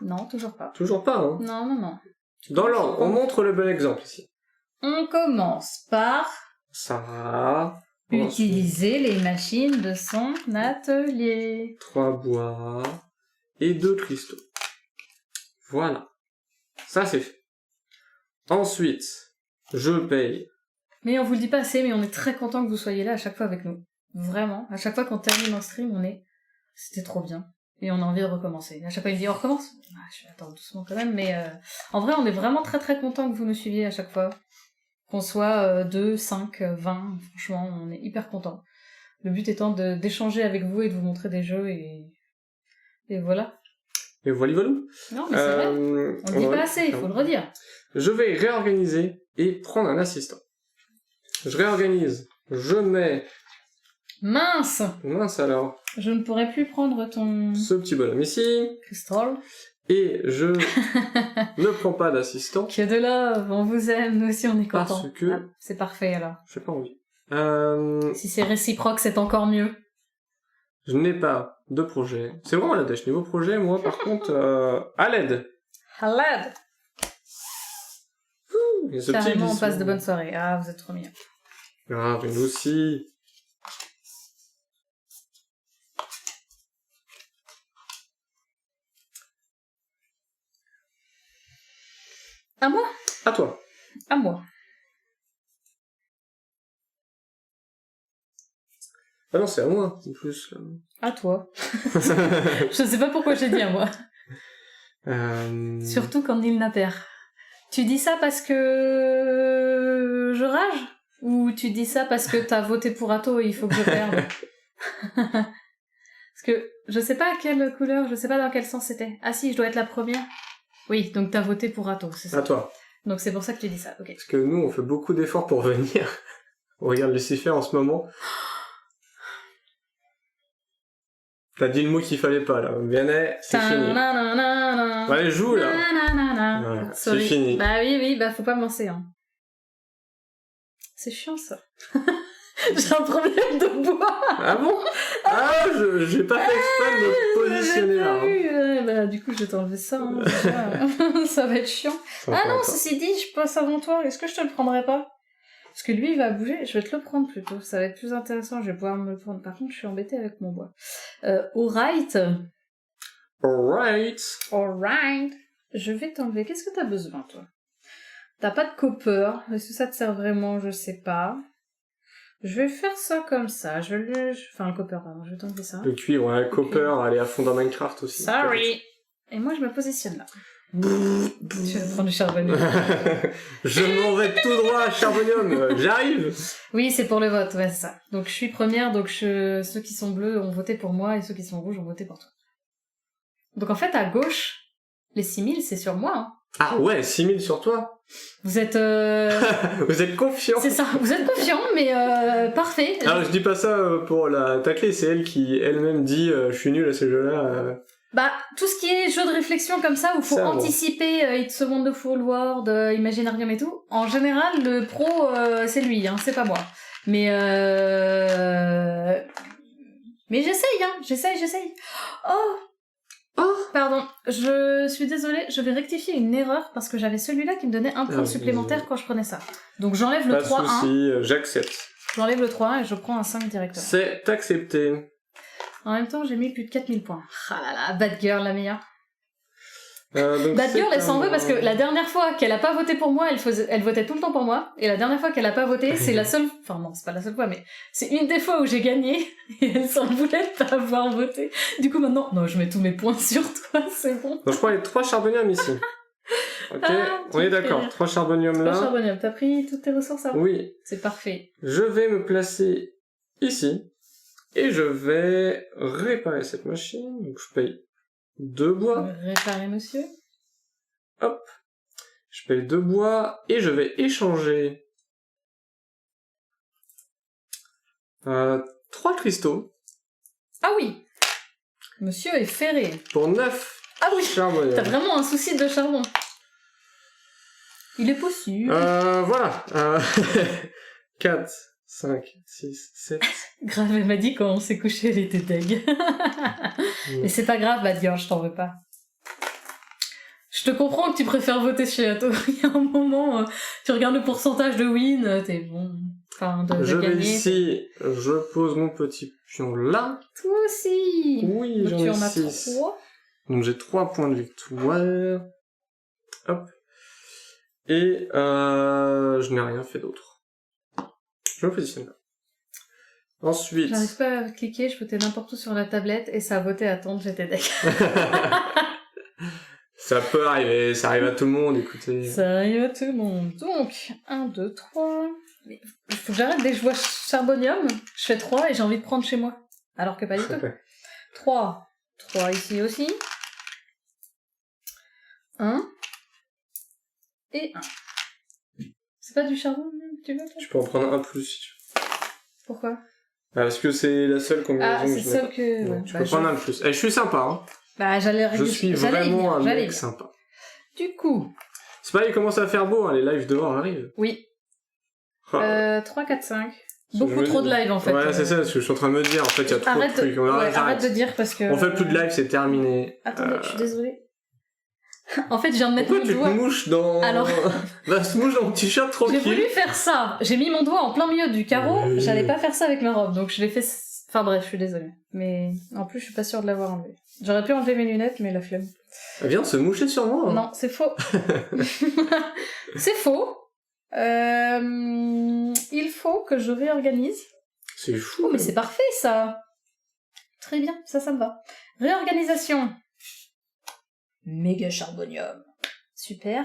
Non, toujours pas. Toujours pas, hein. Non. Dans l'ordre, on montre le bon exemple ici. On commence par... Sarah... Utiliser les machines de son atelier. 3 bois et 2 cristaux. Voilà. Ça, c'est fait. Ensuite, je paye. Mais on vous le dit pas assez, mais on est très content que vous soyez là à chaque fois avec nous. Vraiment. À chaque fois qu'on termine un stream, on est... C'était trop bien. Et on a envie de recommencer. À chaque fois, il dit on recommence. Je vais attendre doucement quand même, mais en vrai, on est vraiment très très content que vous nous suiviez à chaque fois. Qu'on soit 2, 5, 20, franchement, on est hyper content. Le but étant d'échanger avec vous et de vous montrer des jeux et voilà. Et voilà. Non, mais c'est vrai. On le dit pas assez, il faut le redire. Je vais réorganiser et prendre un assistant. Je réorganise. Je mets... Mince alors. Je ne pourrais plus prendre ton... Ce petit bonhomme ici. Crystal. Et je ne prends pas d'assistant. Que de love, on vous aime, nous aussi on est contents. Parce que... Ah, c'est parfait alors. J'ai pas envie. Si c'est réciproque, c'est encore mieux. Je n'ai pas de projet. C'est vraiment la dèche. Niveau projet, moi par contre, à l'aide. À l'aide. Carrément, on passe de bonnes soirées. Ah, vous êtes trop mignons. Ah, mais nous aussi. À moi? À toi. À moi. Ah non, c'est à moi, en plus. À toi. Je sais pas pourquoi j'ai dit à moi. Surtout quand il n'a perd. Tu dis ça parce que je rage? Ou tu dis ça parce que t'as voté pour Atto et il faut que je perde? Parce que je sais pas à quelle couleur, je sais pas dans quel sens c'était. Ah si, je dois être la première. Oui, donc t'as voté pour Atto, c'est ça. À toi. Donc c'est pour ça que tu dis ça, ok. Parce que nous, on fait beaucoup d'efforts pour venir. On regarde Lucifer en ce moment. T'as dit le mot qu'il fallait pas, là. Vianney, c'est fini. Allez, joue, là. Voilà, c'est fini. Bah oui, faut pas me lancer, hein. C'est chiant, ça. J'ai un problème de bois. Ah bon? Ah, j'ai pas fait exprès de me positionner là. Bah, du coup, je vais t'enlever ça, hein, ça va être chiant. Non, ceci dit, je passe avant toi. Est-ce que je te le prendrai pas? Parce que lui, il va bouger, je vais te le prendre plutôt. Ça va être plus intéressant, je vais pouvoir me le prendre. Par contre, je suis embêtée avec mon bois. Alright. Je vais t'enlever. Qu'est-ce que t'as besoin, toi? T'as pas de copper. Est-ce que ça te sert vraiment? Je sais pas. Je vais faire ça comme ça. Enfin, le copper, pardon. Je vais t'enlever ça. Le cuivre, le copper, elle est à fond dans Minecraft aussi. Sorry. Et moi, je me positionne là. Je vais prendre du charbonium. Je m'en vais tout droit à charbonium. J'arrive. Oui, c'est pour le vote, ouais, c'est ça. Donc je suis première, donc ceux qui sont bleus ont voté pour moi et ceux qui sont rouges ont voté pour toi. Donc en fait, à gauche, les 6000, c'est sur moi. Hein. Ah ouais, 6000 sur toi. Vous êtes... Vous êtes confiant. C'est ça, vous êtes confiant, mais parfait. Alors je dis pas ça pour la tacler, c'est elle qui elle-même dit je suis nulle à ces jeux-là. Bah, tout ce qui est jeu de réflexion comme ça, où faut anticiper It's a Wonderful World, Imaginarium et tout, en général, le pro, c'est lui, hein, c'est pas moi. Mais j'essaye, hein, j'essaye. Oh, pardon, je suis désolée, je vais rectifier une erreur, parce que j'avais celui-là qui me donnait un point supplémentaire quand je prenais ça. Donc j'enlève le 3-1. Pas de soucis, j'accepte. J'enlève le 3-1 et je prends un 5 directement. C'est accepté. En même temps, j'ai mis plus de 4000 points. Ah là là, Bad Girl, la meilleure. Bad Girl, elle s'en veut parce que la dernière fois qu'elle a pas voté pour moi, elle votait tout le temps pour moi. Et la dernière fois qu'elle a pas voté, c'est la seule... Enfin non, c'est pas la seule fois, mais c'est une des fois où j'ai gagné. Et elle s'en voulait de pas avoir voté. Du coup, maintenant, non, je mets tous mes points sur toi, c'est bon. Donc je prends les 3 charboniums ici. Ok, on est d'accord. 3 charboniums là. 3 charboniums, t'as pris toutes tes ressources avant? Oui. C'est parfait. Je vais me placer ici. Et je vais réparer cette machine. Donc je paye 2 bois. Réparer, monsieur. Hop. Je paye 2 bois. Et je vais échanger 3 cristaux. Ah oui. Monsieur est ferré. Pour 9 charbonium. T'as vraiment un souci de charbon. Il est possible. Voilà. 4, 5, 6, 7. Grave, elle m'a dit quand on s'est couché, elle était deg. Mais c'est pas grave, Bad Girl, je t'en veux pas. Je te comprends que tu préfères voter chez Atto. Il y a un moment, tu regardes le pourcentage de win, t'es bon. Enfin, de je vais gagner. ici, je pose mon petit pion là. Toi aussi. Oui, j'en ai 6. 3. Donc j'ai 3 points de victoire. Hop. Et je n'ai rien fait d'autre. Je me positionne là. Ensuite... J'arrive pas à cliquer, je votais n'importe où sur la tablette et ça a voté à attendre, j'étais d'accord. Ça peut arriver, ça arrive à tout le monde, écoutez. Ça arrive à tout le monde. Donc, 1, 2, 3... Mais faut que j'arrête, dès que je vois charbonium, je fais 3 et j'ai envie de prendre chez moi. Alors que pas du tout. 3 ici aussi. 1. Et 1. C'est pas du charbon, tu veux? Tu peux en prendre un plus si tu veux. Pourquoi? Parce que c'est la seule combinaison que je c'est celle que... Ouais, tu peux prendre un plus. Je suis sympa, hein. Bah, je suis vraiment un mec sympa. Du coup... C'est pas, il commence à faire beau, hein, les lives dehors arrivent. Oui. 3, 4, 5. Beaucoup trop de live en fait. Ouais, c'est ça, parce que je suis en train de me dire, en fait, il y a trop de trucs. Arrête de dire parce que... On fait plus de live, c'est terminé. Attendez, je suis désolée. En fait, je viens de mettre mon doigt... Pourquoi tu te mouches dans... Alors... Bah, se mouche dans mon t-shirt tranquille. J'ai voulu faire ça. J'ai mis mon doigt en plein milieu du carreau. J'allais pas faire ça avec ma robe, donc je l'ai fait... Enfin bref, je suis désolée. Mais en plus, je suis pas sûre de l'avoir enlevé. J'aurais pu enlever mes lunettes, mais la flemme. Elle vient de se moucher sur moi. Hein. Non, c'est faux. C'est faux. Il faut que je réorganise. C'est fou. Oh, mais c'est parfait, ça. Très bien, ça me va. Réorganisation. Méga charbonium. Super.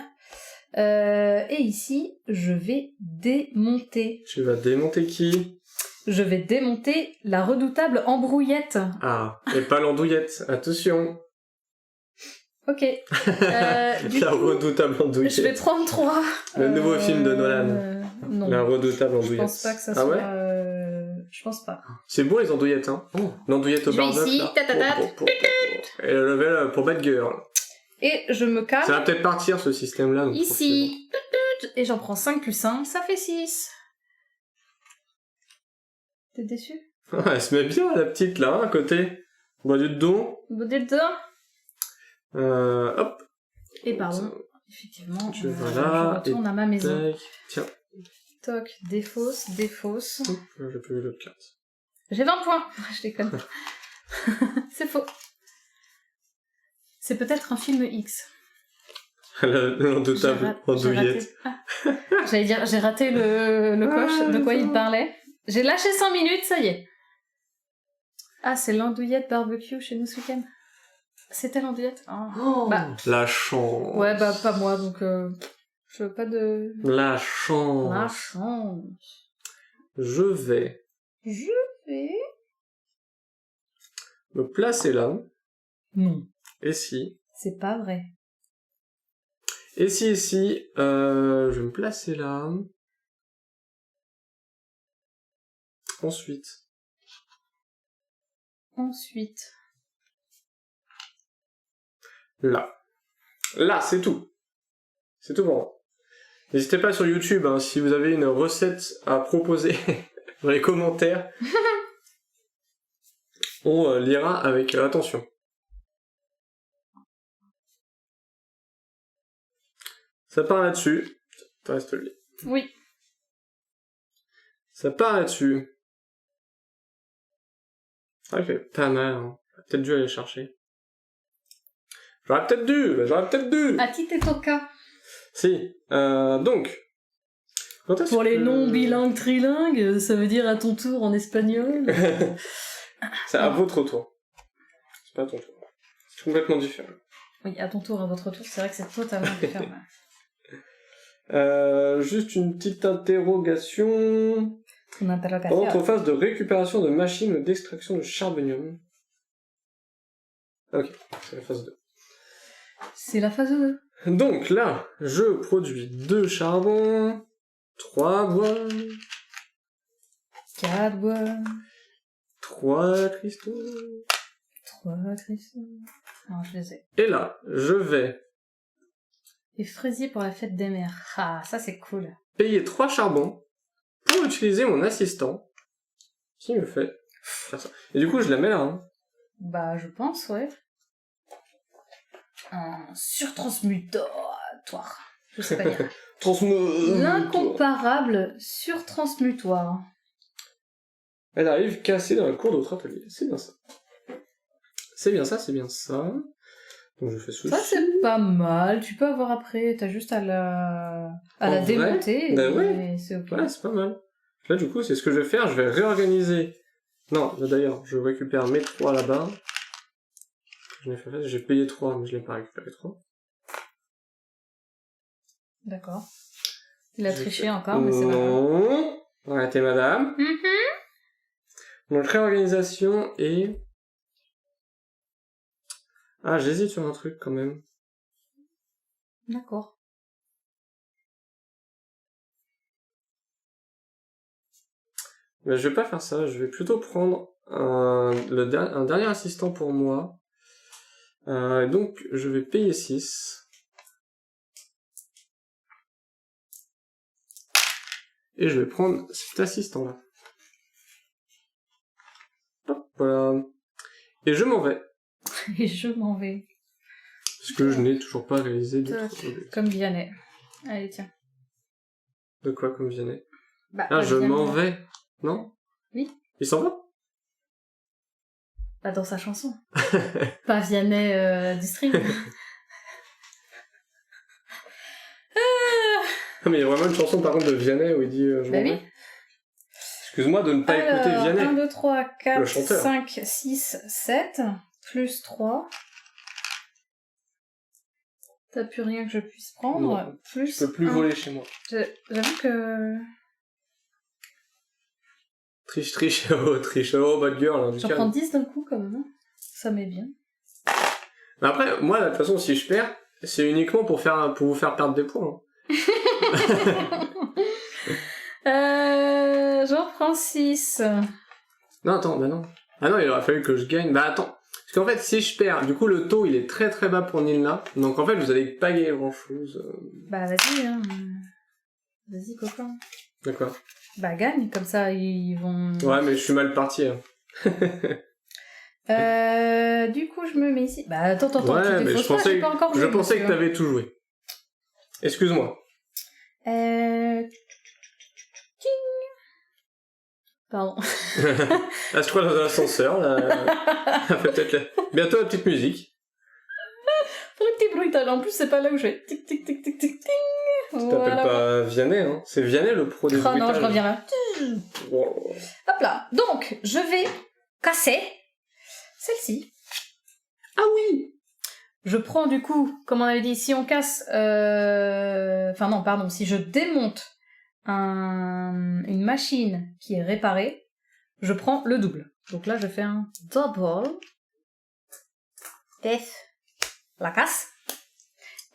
Et ici, je vais démonter. Tu vas démonter qui? Je vais démonter la redoutable embrouillette. Ah, et pas l'andouillette. Attention. Ok. La redoutable andouillette. Je vais prendre 3. Le nouveau film de Nolan. Non. La redoutable andouillette. Je pense pas que ça soit... Je pense pas. C'est bon les andouillettes, hein. L'andouillette au barbecue. Ici, Et le level pour Bad Girl. Et je me calme. Ça va peut-être partir ce système-là. Donc ici. Et j'en prends 5 plus 5, ça fait 6. T'es déçu? Elle se met bien la petite là, à côté. Bois du don. Bois du don. Hop. Et pardon, effectivement, je retourne à ma maison. Tiens. Toc, défausse. J'ai plus eu l'autre carte. J'ai 20 points. Je déconne. C'est faux. C'est peut-être un film X. L'endoutable andouillette. J'allais dire, j'ai raté le coche, de quoi il parlait. J'ai lâché 5 minutes, ça y est. Ah, c'est l'andouillette barbecue chez nous ce week-end. C'était l'andouillette. La chance. Ouais, bah pas moi, donc je veux pas de... La chance. La chance. Je vais me placer là. Non. Et si. C'est pas vrai. Et si, je vais me placer là. Ensuite. Là. Là, c'est tout. C'est tout pour moi. N'hésitez pas sur YouTube, hein, si vous avez une recette à proposer dans les commentaires. On lira avec attention. Ça part là-dessus. Ça reste le lit. Oui. Ça part là-dessus. C'est vrai que c'est pas mal, hein. J'aurais peut-être dû aller chercher. J'aurais peut-être dû. À ti te toca. Si. Donc. Pour les non-bilingues trilingues, ça veut dire à ton tour en espagnol. C'est à votre tour. C'est pas à ton tour. C'est complètement différent. Oui, à ton tour, à votre tour, c'est vrai que c'est totalement différent. Juste une petite interrogation. Pendant notre phase de récupération de machines ou d'extraction de charbonium. Ok, c'est la phase 2. C'est la phase 2. Donc là, je produis 2 charbons, 3 bois, 4 bois, 3 cristaux. 3 cristaux. Non, je les ai. Et là, je vais... Les fraisiers pour la fête des mères. Ah, ça c'est cool. Payer 3 charbons pour utiliser mon assistant qui me fait faire ça. Et du coup, je la mets là. Hein. Bah, je pense, ouais. Un surtransmutatoire. Je sais pas dire. L'incomparable surtransmutoire. Elle arrive cassée dans la cour de votre atelier. C'est bien ça. C'est bien ça, c'est bien ça. Donc je fais ceci. Ça c'est pas mal. Tu peux avoir après, t'as juste à la démonter. Bah ouais. C'est ok. Ouais, c'est pas mal. Là du coup, c'est ce que je vais faire. Je vais réorganiser. Non, d'ailleurs, je récupère mes 3 là-bas. J'ai payé 3, mais je l'ai pas récupéré 3. D'accord. Il a triché encore, mais c'est pas grave. Non. Arrêtez, madame. Donc réorganisation et... Ah, j'hésite sur un truc quand même. D'accord. Mais je vais pas faire ça, je vais plutôt prendre un dernier assistant pour moi. Donc je vais payer 6. Et je vais prendre cet assistant-là. Hop, voilà. Et je m'en vais. Et je m'en vais. Parce que je n'ai toujours pas réalisé d'autres objets. Comme Vianney. Allez, tiens. De quoi, comme Vianney? Bah, ah, je m'en vais. Non? Oui. Il s'en va? Bah, dans sa chanson. Pas Vianney du stream. Mais il y a vraiment une chanson par contre de Vianney où il dit je m'en vais. Excuse-moi de ne pas écouter Vianney. 1, 2, 3, 4, 5, 5, 6, 7, plus 3. T'as plus rien que je puisse prendre. Non, plus je peux plus voler chez moi. J'avoue que... Triche, oh, bad girl. Hein, j'en prends 10 d'un coup quand même. Hein. Ça m'est bien. Mais après, moi, de toute façon, si je perds, c'est uniquement pour vous faire perdre des points. Hein. J'en prends 6. Non, attends, bah non. Ah non, il aurait fallu que je gagne. Bah attends. Parce qu'en fait, si je perds, du coup, le taux, il est très très bas pour Nilna. Donc en fait, vous allez pas gagner grand-chose. Bah vas-y, hein. Vas-y, copain. D'accord. Bah gagne, comme ça, ils vont... Ouais, mais je suis mal parti. Hein. Du coup, je me mets ici. Bah attends, ouais, tu mais je pensais, pas encore joué, je pensais que t'avais tout joué. Excuse-moi. Pardon. Ah, je crois dans un ascenseur, là. Peut-être bientôt la petite musique. Pour le petit bruitage, en plus, c'est pas là où je vais. Tic, tic, tic, tic, tic, ting. Tu t'appelles pas Vianney, hein? C'est Vianney le pro des bruitages. Non, je reviens là. Wow. Hop là. Donc, je vais casser celle-ci. Ah oui! Je prends du coup, comme on avait dit, si on casse... Enfin non, pardon, si je démonte une machine qui est réparée, je prends le double. Donc là, je fais un double. Death. La casse.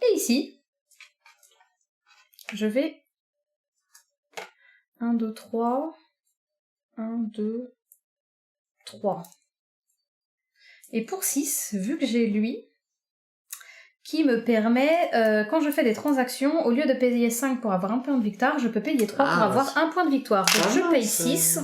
Et ici, je vais 1, 2, 3. 1, 2, 3. Et pour 6, vu que j'ai lui, qui me permet, quand je fais des transactions, au lieu de payer 5 pour avoir un point de victoire, je peux payer 3 pour avoir un point de victoire. Donc je paye 6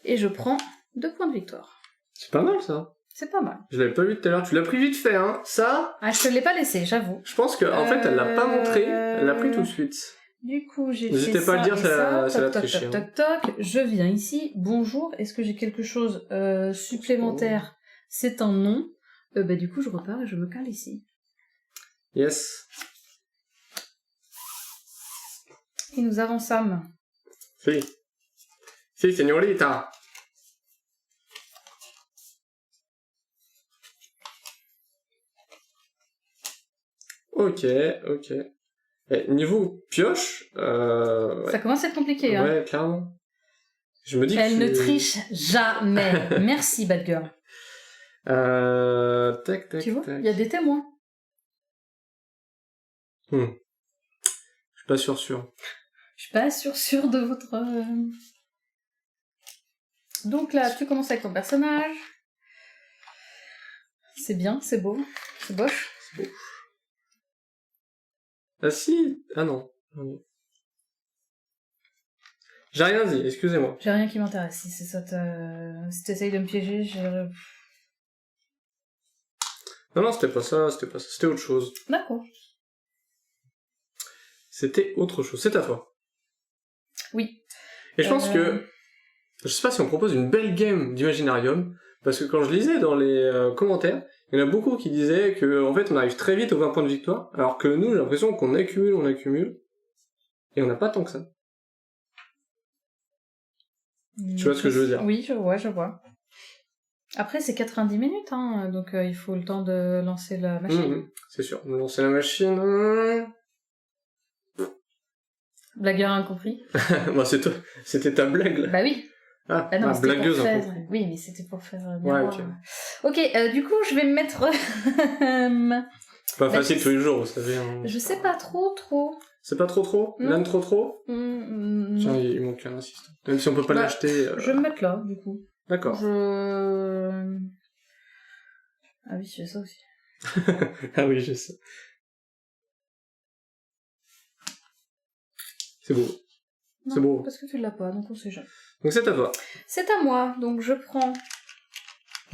et je prends 2 points de victoire. C'est pas mal ça. C'est pas mal. Je l'avais pas vu tout à l'heure, tu l'as pris vite fait, hein. Ça... Ah, je te l'ai pas laissé, j'avoue. Je pense qu'en fait, elle l'a pas montré, elle l'a pris tout de suite. Du coup, j'ai fait ça. N'hésitez pas à le dire, c'est la triche. Toc, toc. Je viens ici. Bonjour, est-ce que j'ai quelque chose supplémentaire? C'est un non. Bah du coup, je repars et je me cale ici. Yes. Et nous avançons. Si. Si, señorita. Ok. Et niveau pioche... Ça commence à être compliqué, hein. Ouais, clairement. Je me dis Elle ne triche jamais. Merci, bad girl. Tac. Tu vois, il y a des témoins. Je suis pas sûr. Je suis pas sûre de votre... Donc là, tu commences avec ton personnage. C'est bien, c'est beau. C'est boche. C'est beau. Ah si. Ah non. J'ai rien dit, excusez-moi. J'ai rien qui m'intéresse. Si c'est ça, si t'essayes de me piéger, Non, c'était pas ça, c'était autre chose. D'accord. C'était autre chose, c'est à toi. Oui. Et je pense que... Je sais pas si on propose une belle game d'Imaginarium, parce que quand je lisais dans les commentaires, il y en a beaucoup qui disaient que en fait on arrive très vite aux 20 points de victoire, alors que nous j'ai l'impression qu'on accumule, et on n'a pas tant que ça. Tu vois ce que je veux dire? Oui, je vois. Après, c'est 90 minutes, hein, donc il faut le temps de lancer la machine. C'est sûr, de lancer la machine... Blagueur incompris. Bah, c'était ta blague, là. Bah oui. Ah, bah non, ma blagueuse incompris. Oui, mais c'était pour faire... ouais, ok. Ok, du coup, je vais me mettre... Pas facile tous les jours, vous savez. Hein. Je sais pas trop. C'est pas trop? L'âne trop? Tiens, il manque un assistant. Même si on peut pas l'acheter... Je vais me mettre là, du coup. D'accord. Ah oui, j'ai ça aussi. Ah oui, j'ai ça. C'est beau. Non, c'est beau. Parce que tu l'as pas, donc on sait jamais. Donc c'est à toi. C'est à moi, donc je prends...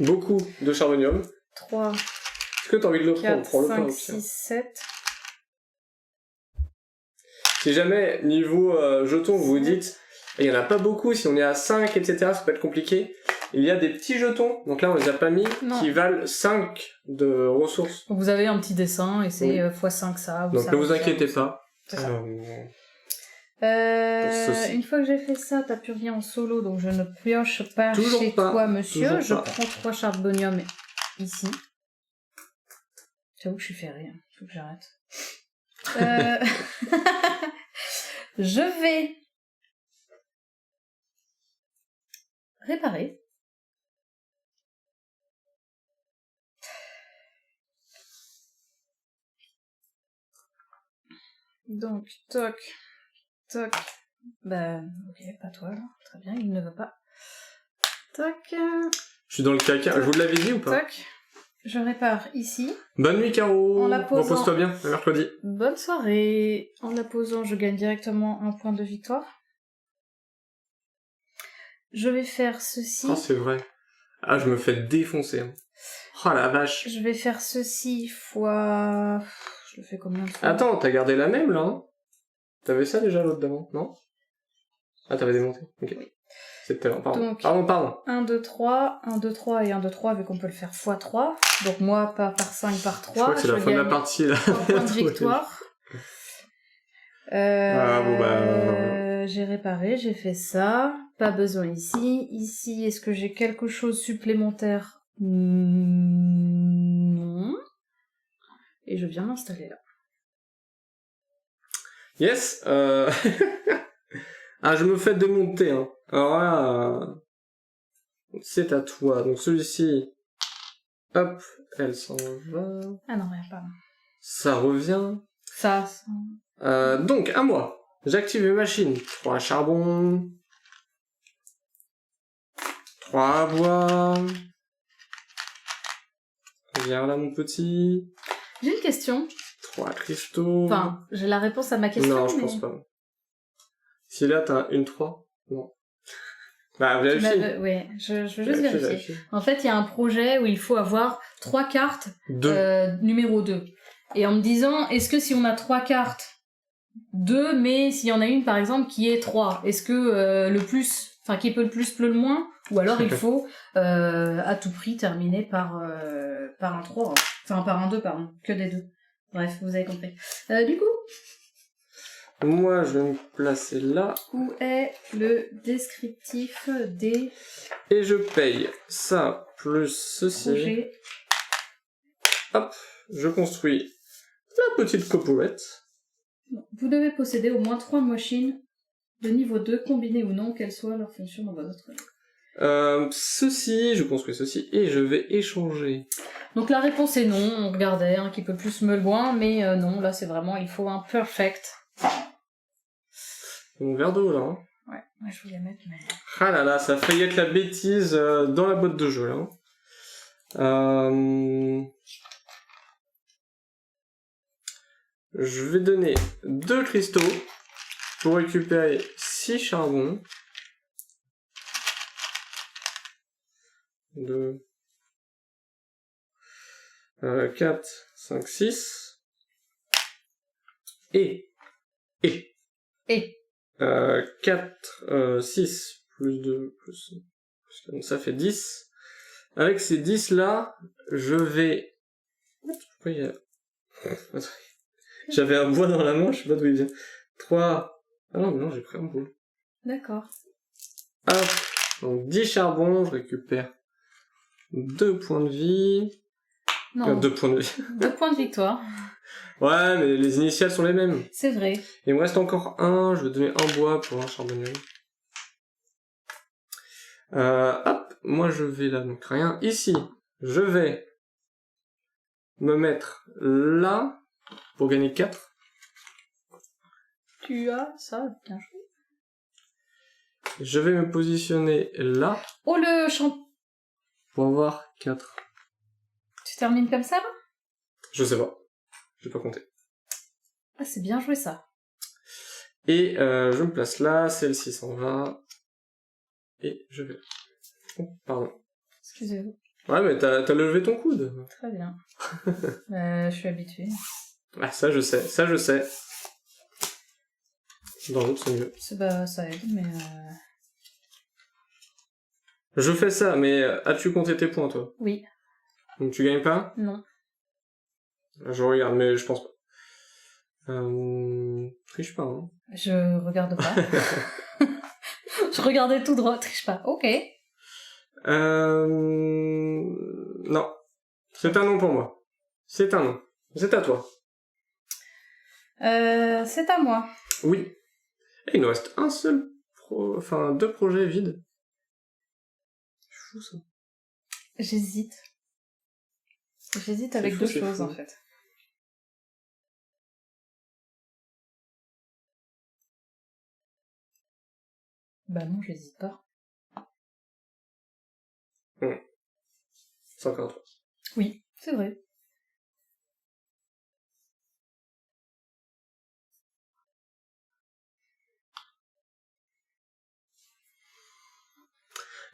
Beaucoup de charbonium. 3, Est-ce que t'as envie de le 4, prendre? 5, 6, 7... Si jamais, niveau jetons, vous vous dites, il y en a pas beaucoup, si on est à 5, etc., ça peut être compliqué. Il y a des petits jetons, donc là on les a pas mis, qui valent 5 de ressources. Donc vous avez un petit dessin, et c'est x5 ça. Donc ne vous inquiétez pas. Une fois que j'ai fait ça, t'as pu rien en solo, donc je ne pioche pas chez toi, monsieur. Je prends 3 charbonium ici. J'avoue que je suis ferrée, hein. Faut que j'arrête. Je vais réparer. Donc, toc. Bah, ok, pas toi, là. Très bien, il ne veut pas. Tac. Je suis dans le caca. Je vous l'avais dit ou pas? Tac. Je répare ici. Bonne nuit, Caro. En la posant... Repose-toi bien, à mercredi. Bonne soirée. En la posant, je gagne directement un point de victoire. Je vais faire ceci. Ah, c'est vrai. Ah, je me fais défoncer. Hein. Oh la vache. Je vais faire ceci fois... Je le fais combien de fois? Attends, t'as gardé la même, là hein? T'avais ça déjà l'autre d'avant, non? Ah, t'avais démonté. Ok. Oui. C'est tout à l'heure, pardon. Donc, Pardon. 1, 2, 3, 1, 2, 3 et 1, 2, 3, vu qu'on peut le faire x 3. Donc moi, par 5, par 3. Je crois que c'est la fin de la partie, là. 3 points de victoire. Ah, bon, bah... J'ai réparé, j'ai fait ça. Pas besoin ici. Ici, est-ce que j'ai quelque chose supplémentaire? Non. Et je viens m'installer là. Yes. Ah, je me fais démonter. Hein. Alors là, c'est à toi. Donc celui-ci, hop, elle s'en va. Ah non, rien pas. Ça revient. Ça. Donc, à moi. J'active mes machines. 3 charbons. 3 bois. Viens là, mon petit. J'ai une question. 3 cristaux. Enfin, j'ai la réponse à ma question. Non, je pense pas. Si là, t'as une 3, non. Bah, vérifie. Oui, je veux juste vérifier. En fait, il y a un projet où il faut avoir 3 cartes numéro 2. Et en me disant, est-ce que si on a 3 cartes 2, mais s'il y en a une, par exemple, qui est 3, est-ce que le plus, enfin, qui peut le plus, peut le moins? Ou alors il faut, à tout prix, terminer par un 3. Enfin, par un 2, pardon. Que des 2. Bref, vous avez compris. Du coup... Moi, je vais me placer là. Où est le descriptif des... Et je paye ça plus ceci. Projets. Hop, je construis la petite copouette. Vous devez posséder au moins 3 machines de niveau 2, combinées ou non, quelle soit leur fonction dans votre jeu. Ceci, je construis ceci, et je vais échanger. Donc la réponse est non, on regardait, hein, qui peut plus me le loin, mais non, là c'est vraiment, il faut un perfect. Mon verre d'eau là. Hein. Ouais, je voulais mettre, mais... Ah là là, ça a failli être la bêtise dans la boîte de jeu là. Je vais donner 2 cristaux pour récupérer 6 charbons. 2, 4, 5, 6. Et 4, 6, plus 2, plus 4, donc ça fait 10. Avec ces 10 là, je vais... Pourquoi il y a... J'avais un bois dans la main, je sais pas d'où il vient. 3... Ah non, mais non, j'ai pris un bois. D'accord. Hop, donc 10 charbons, je récupère 2 points de vie. Non. 2 points de vie. 2 points de victoire. Ouais, mais les initiales sont les mêmes. C'est vrai. Il me reste encore un, je vais donner un bois pour un charbonnier. Hop, moi je vais là, donc rien. Ici, je vais me mettre là pour gagner 4. Tu as ça, bien joué. Je vais me positionner là. Oh le champ. Pour avoir 4. Tu termines comme ça là? Je sais pas. J'ai pas compté. Ah, c'est bien joué ça. Et je me place là, celle-ci s'en va. Et je vais... Oh, pardon. Excusez-vous. Ouais, mais t'as levé ton coude. Très bien. Je suis habituée. Ah, ça je sais, ça je sais. Dans l'autre, c'est mieux. Bah, ça aide, mais... Je fais ça, mais as-tu compté tes points, toi? Oui. Donc tu gagnes pas? Non. Je regarde, mais je pense pas. Triche pas, hein. Je regarde pas. Je regardais tout droit, triche pas. Ok. Non. C'est un non pour moi. C'est un non. C'est à toi. C'est à moi. Oui. Et il nous reste un seul enfin 2 projets vides. Fou ça. J'hésite. J'hésite avec fou, 2 choses fou. en fait. Bah non, j'hésite pas. C'est encore toi. Oui, c'est vrai.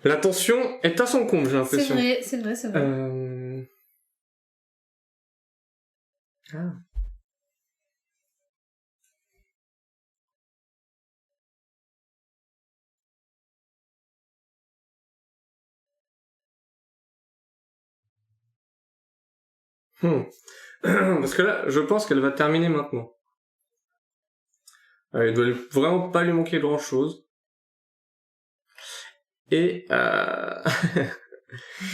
La tension est à son comble, j'ai l'impression. C'est vrai. Ah. Parce que là, je pense qu'elle va terminer maintenant. Il doit vraiment pas lui manquer grand chose. Et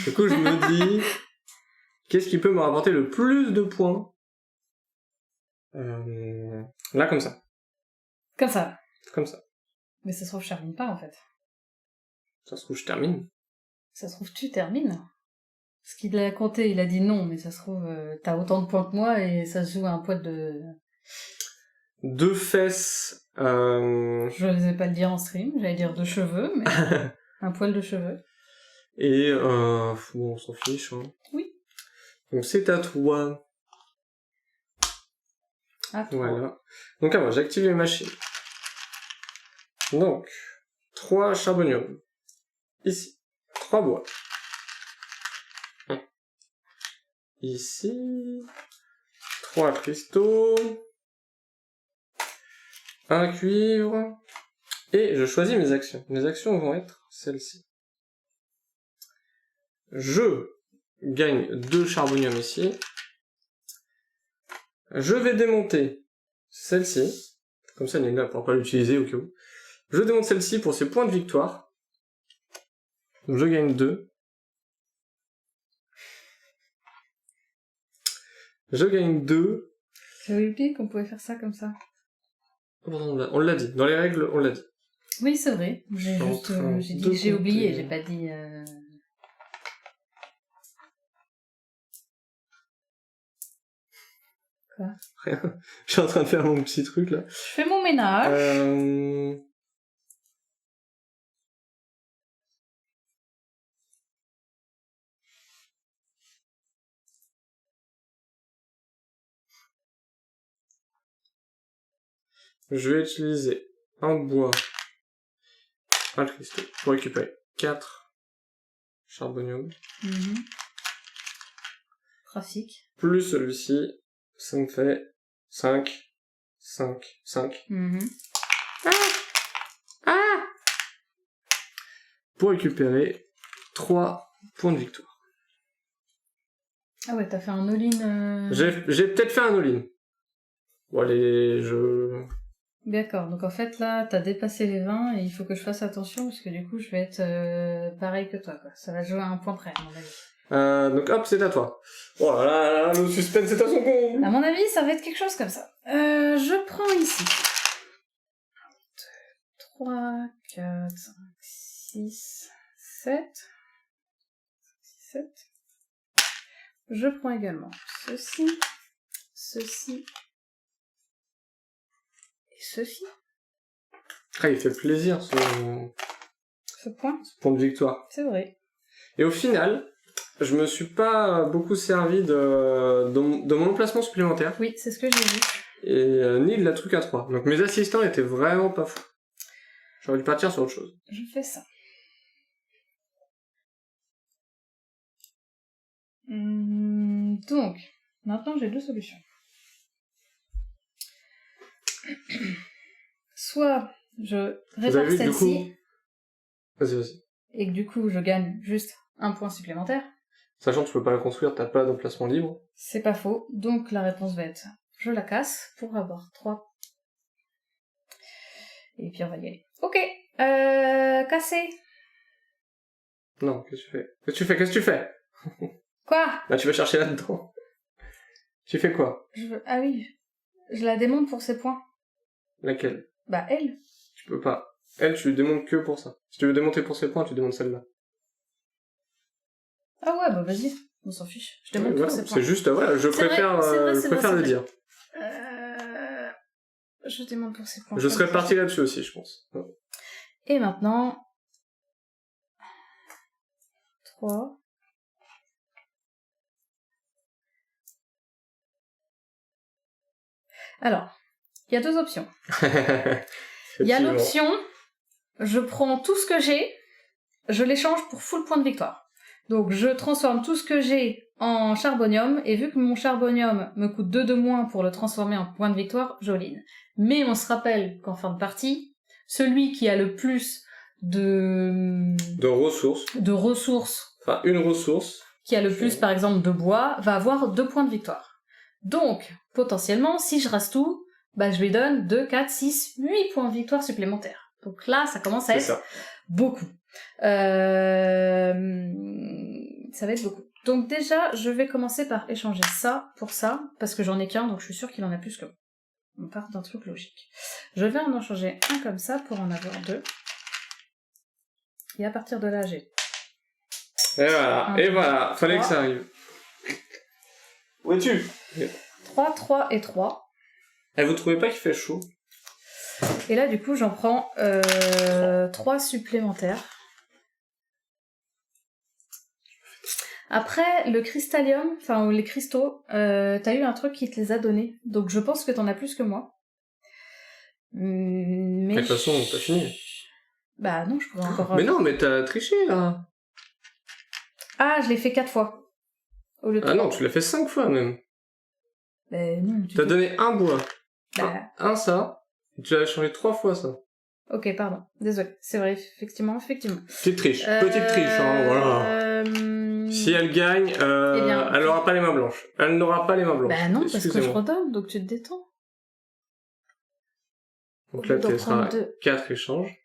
du coup, je me dis, qu'est-ce qui peut me rapporter le plus de points? Là, comme ça. Comme ça. Comme ça. Mais ça se trouve, je termine pas, en fait. Ça se trouve, je termine. Ça se trouve, tu termines. Parce qu'il a compté, il a dit non, mais ça se trouve, t'as autant de points que moi et ça se joue à un poil de... 2 fesses. Je n'osais pas le dire en stream, j'allais dire de cheveux, mais un poil de cheveux. Et bon, on s'en fiche. Hein. Oui. Donc c'est à toi. À toi. Voilà. Donc moi, j'active les machines. Donc 3 charbonium. Ici. 3 bois. Ici. 3 cristaux. 1 cuivre. Et je choisis mes actions. Mes actions vont être celles-ci. Je gagne 2 charbonium ici. Je vais démonter celle-ci. Comme ça, Nina ne pourra pas l'utiliser au cas où. Je démonte celle-ci pour ses points de victoire. Donc je gagne 2. Je gagne 2. J'avais oublié qu'on pouvait faire ça comme ça. On l'a dit. Dans les règles, on l'a dit. Oui, c'est vrai. J'ai dit que j'ai oublié, j'ai pas dit... Quoi? Rien. Je suis en train de faire mon petit truc, là. Je fais mon ménage. Je vais utiliser un bois, un cristaux, pour récupérer 4 charbonium. Classique. Plus celui-ci, ça me fait 5. Pour récupérer 3 points de victoire. Ah ouais, t'as fait un all-in... J'ai peut-être fait un all-in. Bon, allez, je... D'accord, donc en fait là, t'as dépassé les 20 et il faut que je fasse attention parce que du coup, je vais être pareil que toi, quoi. Ça va jouer à un point près, à mon avis. Donc hop, c'est à toi. Oh là là, le suspense est à son comble. À mon avis, ça va être quelque chose comme ça. Je prends ici. 3, 4, 5, 6, 7. 7. Je prends également ceci, ceci et ceci. Ah, il fait plaisir ce point de victoire. C'est vrai. Et au final, je me suis pas beaucoup servi de mon emplacement supplémentaire. Oui, c'est ce que j'ai vu. Et ni de la truc à 3. Donc mes assistants étaient vraiment pas fous. J'aurais dû partir sur autre chose. Je fais ça. Donc, maintenant j'ai 2 solutions. Soit je répare celle-ci. Vas-y. Et que du coup je gagne juste un point supplémentaire. Sachant que tu peux pas la construire, t'as pas d'emplacement libre. C'est pas faux. Donc la réponse va être je la casse pour avoir 3. Et puis on va y aller. Ok, casser. Non, qu'est-ce que tu fais Quoi? Là, tu vas chercher là-dedans. Tu fais quoi? Ah oui, je la démonte pour ses points. Laquelle? Bah elle. Tu peux pas. Elle, tu lui démontes que pour ça. Si tu veux démonter pour ses points, tu démontes celle-là. Ah ouais, bah vas-y, on s'en fiche. Je démonte pour ses points. C'est juste, voilà, je préfère le dire. Je démonte pour ses points. Je serais parti là-dessus aussi, je pense. Et maintenant... 3. Alors, il y a deux options. Il y a l'option, je prends tout ce que j'ai, je l'échange pour full point de victoire. Donc je transforme tout ce que j'ai en charbonium, et vu que mon charbonium me coûte 2 de moins pour le transformer en point de victoire, j'all-in. Mais on se rappelle qu'en fin de partie, celui qui a le plus de ressources, enfin une ressource, qui a le plus par exemple de bois, va avoir 2 points de victoire. Donc, potentiellement, si je rase tout, bah, je lui donne 2, 4, 6, 8 points de victoire supplémentaires. Donc là, ça commence à être beaucoup. Ça va être beaucoup. Donc déjà, je vais commencer par échanger ça pour ça, parce que j'en ai qu'un, donc je suis sûre qu'il en a plus que moi. On part d'un truc logique. Je vais en changer un comme ça pour en avoir 2. Et à partir de là, j'ai... Et voilà, fallait que ça arrive. Où es-tu ? 3, 3 et 3. Et vous trouvez pas qu'il fait chaud ? Et là, du coup, j'en prends 3 supplémentaires. Après, le cristallium, enfin, les cristaux, t'as eu un truc qui te les a donnés. Donc, je pense que t'en as plus que moi. Mais... De toute façon, t'as fini. Bah non, je pourrais encore... Mais non, mais t'as triché, là. Ah, je l'ai fait 4 fois. Au lieu de 3. Non, tu l'as fait 5 fois, même. Non, t'as donné un bois. Bah... Un ça. Et tu l'as changé 3 fois, ça. Ok, pardon. Désolé. C'est vrai, effectivement. Petite triche, hein, voilà. Si elle gagne, elle n'aura pas les mains blanches. Elle n'aura pas les mains blanches. Bah non, parce que je redonne, donc tu te détends. Donc là, tu seras 4 échanges.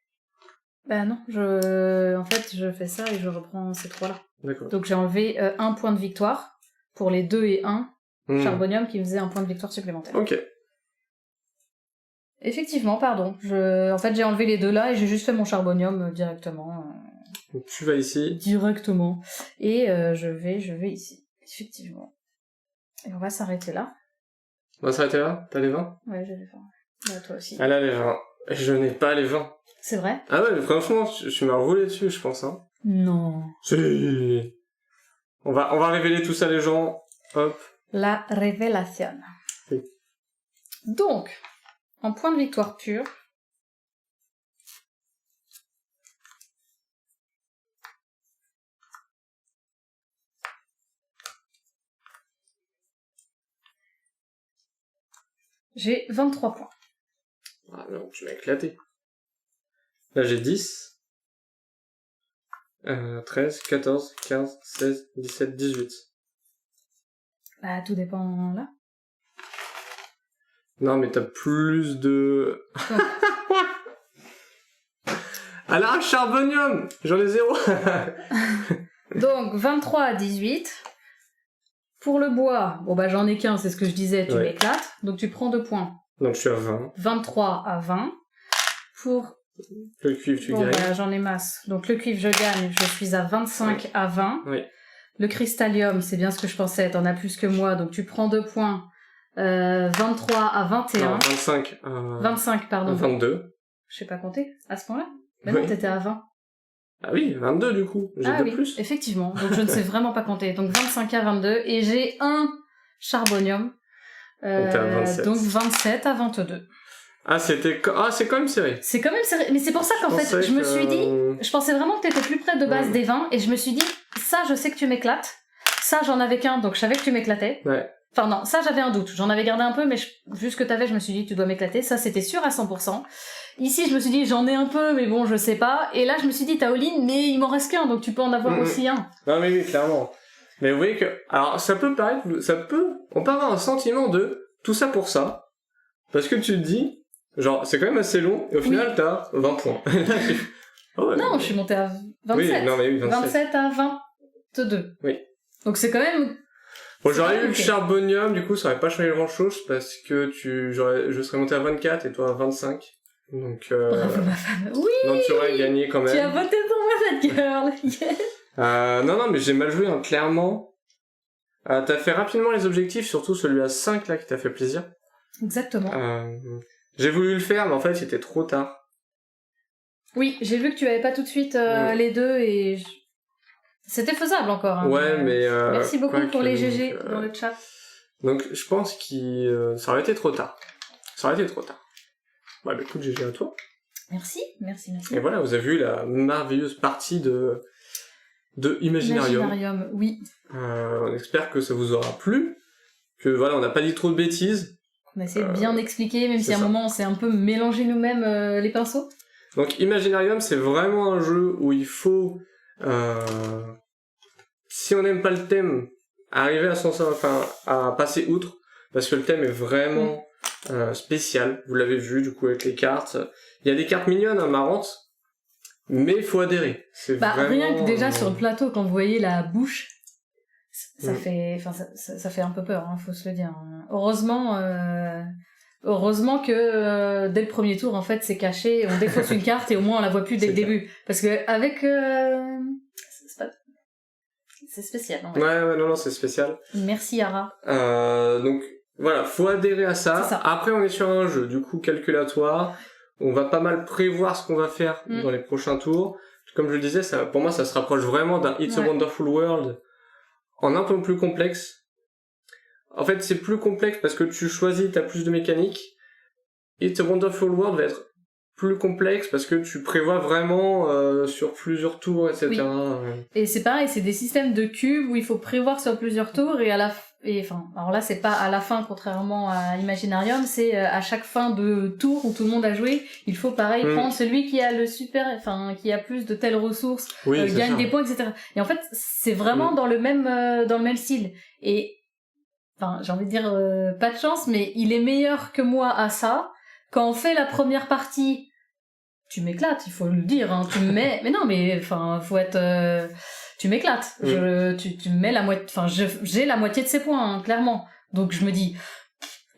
Bah non, en fait, je fais ça et je reprends ces 3-là. D'accord. Donc j'ai enlevé 1 point de victoire pour les 2 et 1 charbonium qui me faisait 1 point de victoire supplémentaire. Ok. Effectivement, pardon. En fait, j'ai enlevé les 2 là et j'ai juste fait mon charbonium directement. Donc tu vas ici. Directement. Et je vais ici. Effectivement. Et on va s'arrêter là. On va s'arrêter là ? T'as les 20 ? Ouais, j'ai les 20. Bah, toi aussi. Elle a les 20. Je n'ai pas les 20. C'est vrai ? Ah ouais, mais franchement, tu m'as roulé dessus, je pense. Hein. Non. Si. On va révéler tout ça, les gens. Hop. La révélation. Oui. Donc, en point de victoire pur, j'ai 23 points. Ah non, tu m'as éclaté. Là, j'ai 10. 13, 14, 15, 16, 17, 18. Bah, tout dépend là. Non, mais t'as plus de... Elle a un charbonium. J'en ai 0. Donc, 23 à 18. Pour le bois, bon bah j'en ai qu'un, c'est ce que je disais, tu m'éclates. Donc tu prends 2 points. Donc je suis à 20. 23 à 20. Pour... Le cuivre, tu gagnes. Bah, j'en ai masse. Donc le cuivre, je gagne. Je suis à 25 à 20. Oui. Le cristallium, c'est bien ce que je pensais. T'en as plus que moi. Donc tu prends 2 points. 23 à 21. Non, 25. 25, pardon. 22. Je sais pas compter à ce point-là. Mais non, t'étais à 20. Ah oui, 22 du coup. J'ai 2 plus. Effectivement. Donc je ne sais vraiment pas compter. Donc 25 à 22. Et j'ai un charbonium. Donc 27 à 22. Ah, c'est quand même serré. C'est quand même serré. Mais c'est pour ça qu'en fait, je me suis dit, je pensais vraiment que t'étais plus près de base des 20, et je me suis dit, ça, je sais que tu m'éclates. Ça, j'en avais qu'un, donc je savais que tu m'éclatais. Ouais. Enfin non, ça, j'avais un doute. J'en avais gardé un peu, mais vu ce que t'avais, je me suis dit, tu dois m'éclater. Ça, c'était sûr à 100%. Ici, je me suis dit, j'en ai un peu, mais bon, je sais pas. Et là, je me suis dit, t'as all-in, mais il m'en reste qu'un, donc tu peux en avoir aussi un. Non, mais oui, clairement. Mais vous voyez que, alors, on peut avoir un sentiment de tout ça pour ça. Parce que tu te dis, genre, c'est quand même assez long, et au final, t'as 20 points. Oh, ouais, non, je suis montée à 27. Oui, non, mais oui, 27 à 22. Oui. Donc c'est quand même... Bon, j'aurais eu le charbonium, du coup, ça aurait pas changé grand chose, parce que je serais monté à 24 et toi à 25. Donc, bravo, ma femme. Oui! Donc, tu aurais gagné quand même. Tu as voté pour moi, cette girl. Yes. Non, mais j'ai mal joué, hein, clairement. T'as fait rapidement les objectifs, surtout celui à 5, là, qui t'a fait plaisir. Exactement. J'ai voulu le faire, mais en fait, c'était trop tard. Oui, j'ai vu que tu avais pas tout de suite les deux, et... C'était faisable encore. Hein, ouais, mais... merci beaucoup pour les GG dans le chat. Donc, je pense que ça aurait été trop tard. Ouais, bah écoute, GG à toi. Merci. Et voilà, vous avez vu la merveilleuse partie de Imaginarium. Oui. On espère que ça vous aura plu, que voilà, on n'a pas dit trop de bêtises. On a essayé de bien expliquer, même si à un moment on s'est un peu mélangé nous-mêmes les pinceaux. Donc Imaginarium, c'est vraiment un jeu où il faut, si on n'aime pas le thème, arriver à passer outre, parce que le thème est vraiment spécial. Vous l'avez vu du coup avec les cartes. Il y a des cartes mignonnes, hein, marrantes. Mais il faut adhérer. C'est vraiment... Rien que déjà sur le plateau, quand vous voyez la bouche, ça fait un peu peur, hein, faut se le dire. Heureusement que dès le premier tour, en fait, c'est caché, on défausse une carte et au moins on la voit plus dès le début. Parce que avec... c'est spécial. En fait. Ouais, non, c'est spécial. Merci, Yara. Donc, voilà, faut adhérer à ça. Après, on est sur un jeu, du coup, calculatoire. On va pas mal prévoir ce qu'on va faire dans les prochains tours. Comme je le disais, pour moi, ça se rapproche vraiment d'un It's a Wonderful World en un peu plus complexe. En fait, c'est plus complexe parce que tu choisis, t'as plus de mécaniques. It's a Wonderful World va être plus complexe parce que tu prévois vraiment sur plusieurs tours, etc. Oui. Et c'est pareil, c'est des systèmes de cubes où il faut prévoir sur plusieurs tours et alors là c'est pas à la fin contrairement à Imaginarium, c'est à chaque fin de tour où tout le monde a joué, il faut pareil prendre celui qui a qui a plus de telles ressources, gagne des points, etc. Et en fait c'est vraiment dans le même style. Et j'ai envie de dire pas de chance, mais il est meilleur que moi à ça. Quand on fait la première partie, tu m'éclates, il faut le dire, hein, tu me mets, mais non, mais faut être, tu m'éclates, tu me mets la moitié, j'ai la moitié de ses points, hein, clairement. Donc je me dis,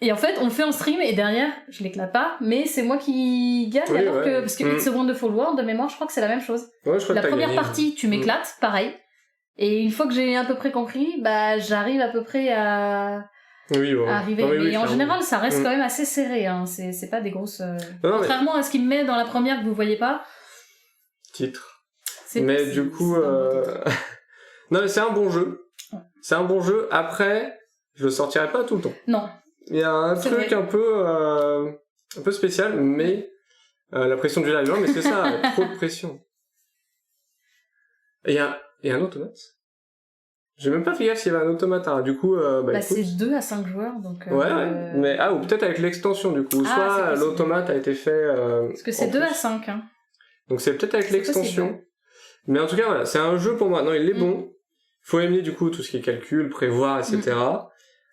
et en fait, on le fait en stream et derrière, je l'éclate pas, mais c'est moi qui gagne, parce que It's a Wonderful World, de mémoire, je crois que c'est la même chose. Ouais, je crois la que première partie, tu m'éclates, pareil. Et une fois que j'ai à peu près compris, j'arrive à peu près à arriver. Mais en général, ça reste quand même assez serré, hein. C'est pas des grosses... Contrairement à ce qu'il me met dans la première que vous voyez pas. Titre. Mais du coup... non, mais c'est un bon jeu. C'est un bon jeu. Après, je le sortirai pas tout le temps. Non. Il y a un truc un peu spécial, mais la pression du live, mais c'est ça, trop de pression. Et il y a un automate. J'ai même pas fait gaffe s'il y avait un automate. Hein. Du coup, écoute. C'est 2 à 5 joueurs, donc... mais ou peut-être avec l'extension, du coup. Soit l'automate a été fait... Parce que c'est 2 à 5, hein. Donc c'est peut-être avec l'extension. Possible. Mais en tout cas, voilà, c'est un jeu pour moi. Non, il est bon. Faut aimer, du coup, tout ce qui est calcul, prévoir, etc.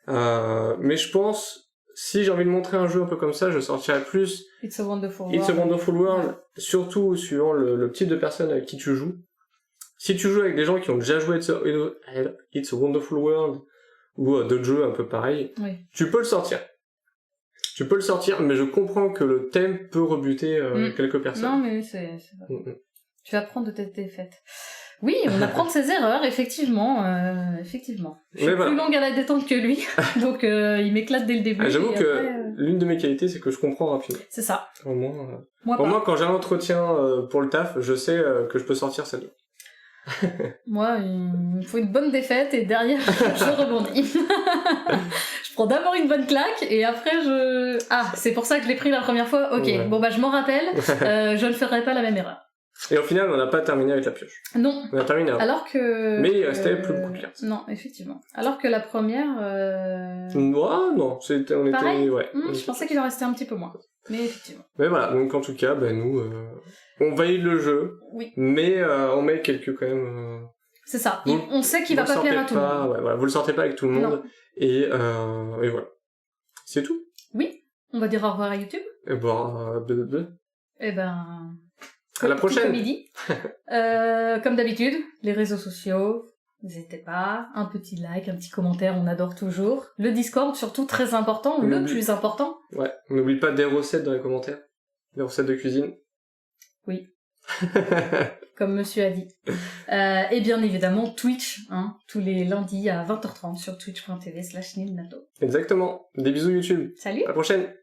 Mais je pense, si j'ai envie de montrer un jeu un peu comme ça, je sortirais plus It's a Wonderful World, surtout suivant le type de personne avec qui tu joues. Si tu joues avec des gens qui ont déjà joué It's a Wonderful World ou d'autres jeux un peu pareils, tu peux le sortir. Mais je comprends que le thème peut rebuter quelques personnes. Non, mais c'est tu apprends de tes défaites. Oui, on apprend de ses erreurs, effectivement. Je suis plus longue à la détente que lui, donc il m'éclate dès le début. J'avoue que l'une de mes qualités, c'est que je comprends rapidement. C'est ça. Au moins, quand j'ai un entretien pour le taf, je sais que je peux sortir celle-là. Moi, il me faut une bonne défaite et derrière, je rebondis. Je prends d'abord une bonne claque et après c'est pour ça que je l'ai pris la première fois. Ok, je m'en rappelle, je ne ferai pas la même erreur. Et au final, on n'a pas terminé avec la pioche. Non. On a terminé avant. Alors que... Mais il restait plus beaucoup de cartes. Non, effectivement. Alors que la première... non, on pareil. était... je pensais qu'il en restait un petit peu moins. Mais effectivement. Mais voilà, donc en tout cas, nous, on valide le jeu. Oui. Mais on met quelques quand même... C'est ça. On sait qu'il va pas plaire à tout le monde. Ouais, voilà, vous le sortez pas avec tout le monde. Et voilà. C'est tout. Oui. On va dire au revoir à YouTube. Et bon, à la prochaine. Midi. Comme d'habitude, les réseaux sociaux, n'hésitez pas, un petit like, un petit commentaire, on adore toujours. Le Discord, surtout très important, plus important. Ouais, on n'oublie pas des recettes dans les commentaires. Des recettes de cuisine. Oui. Comme monsieur a dit. Et bien évidemment, Twitch, tous les lundis à 20h30 sur twitch.tv/nilnato. Exactement. Des bisous YouTube. Salut. À la prochaine.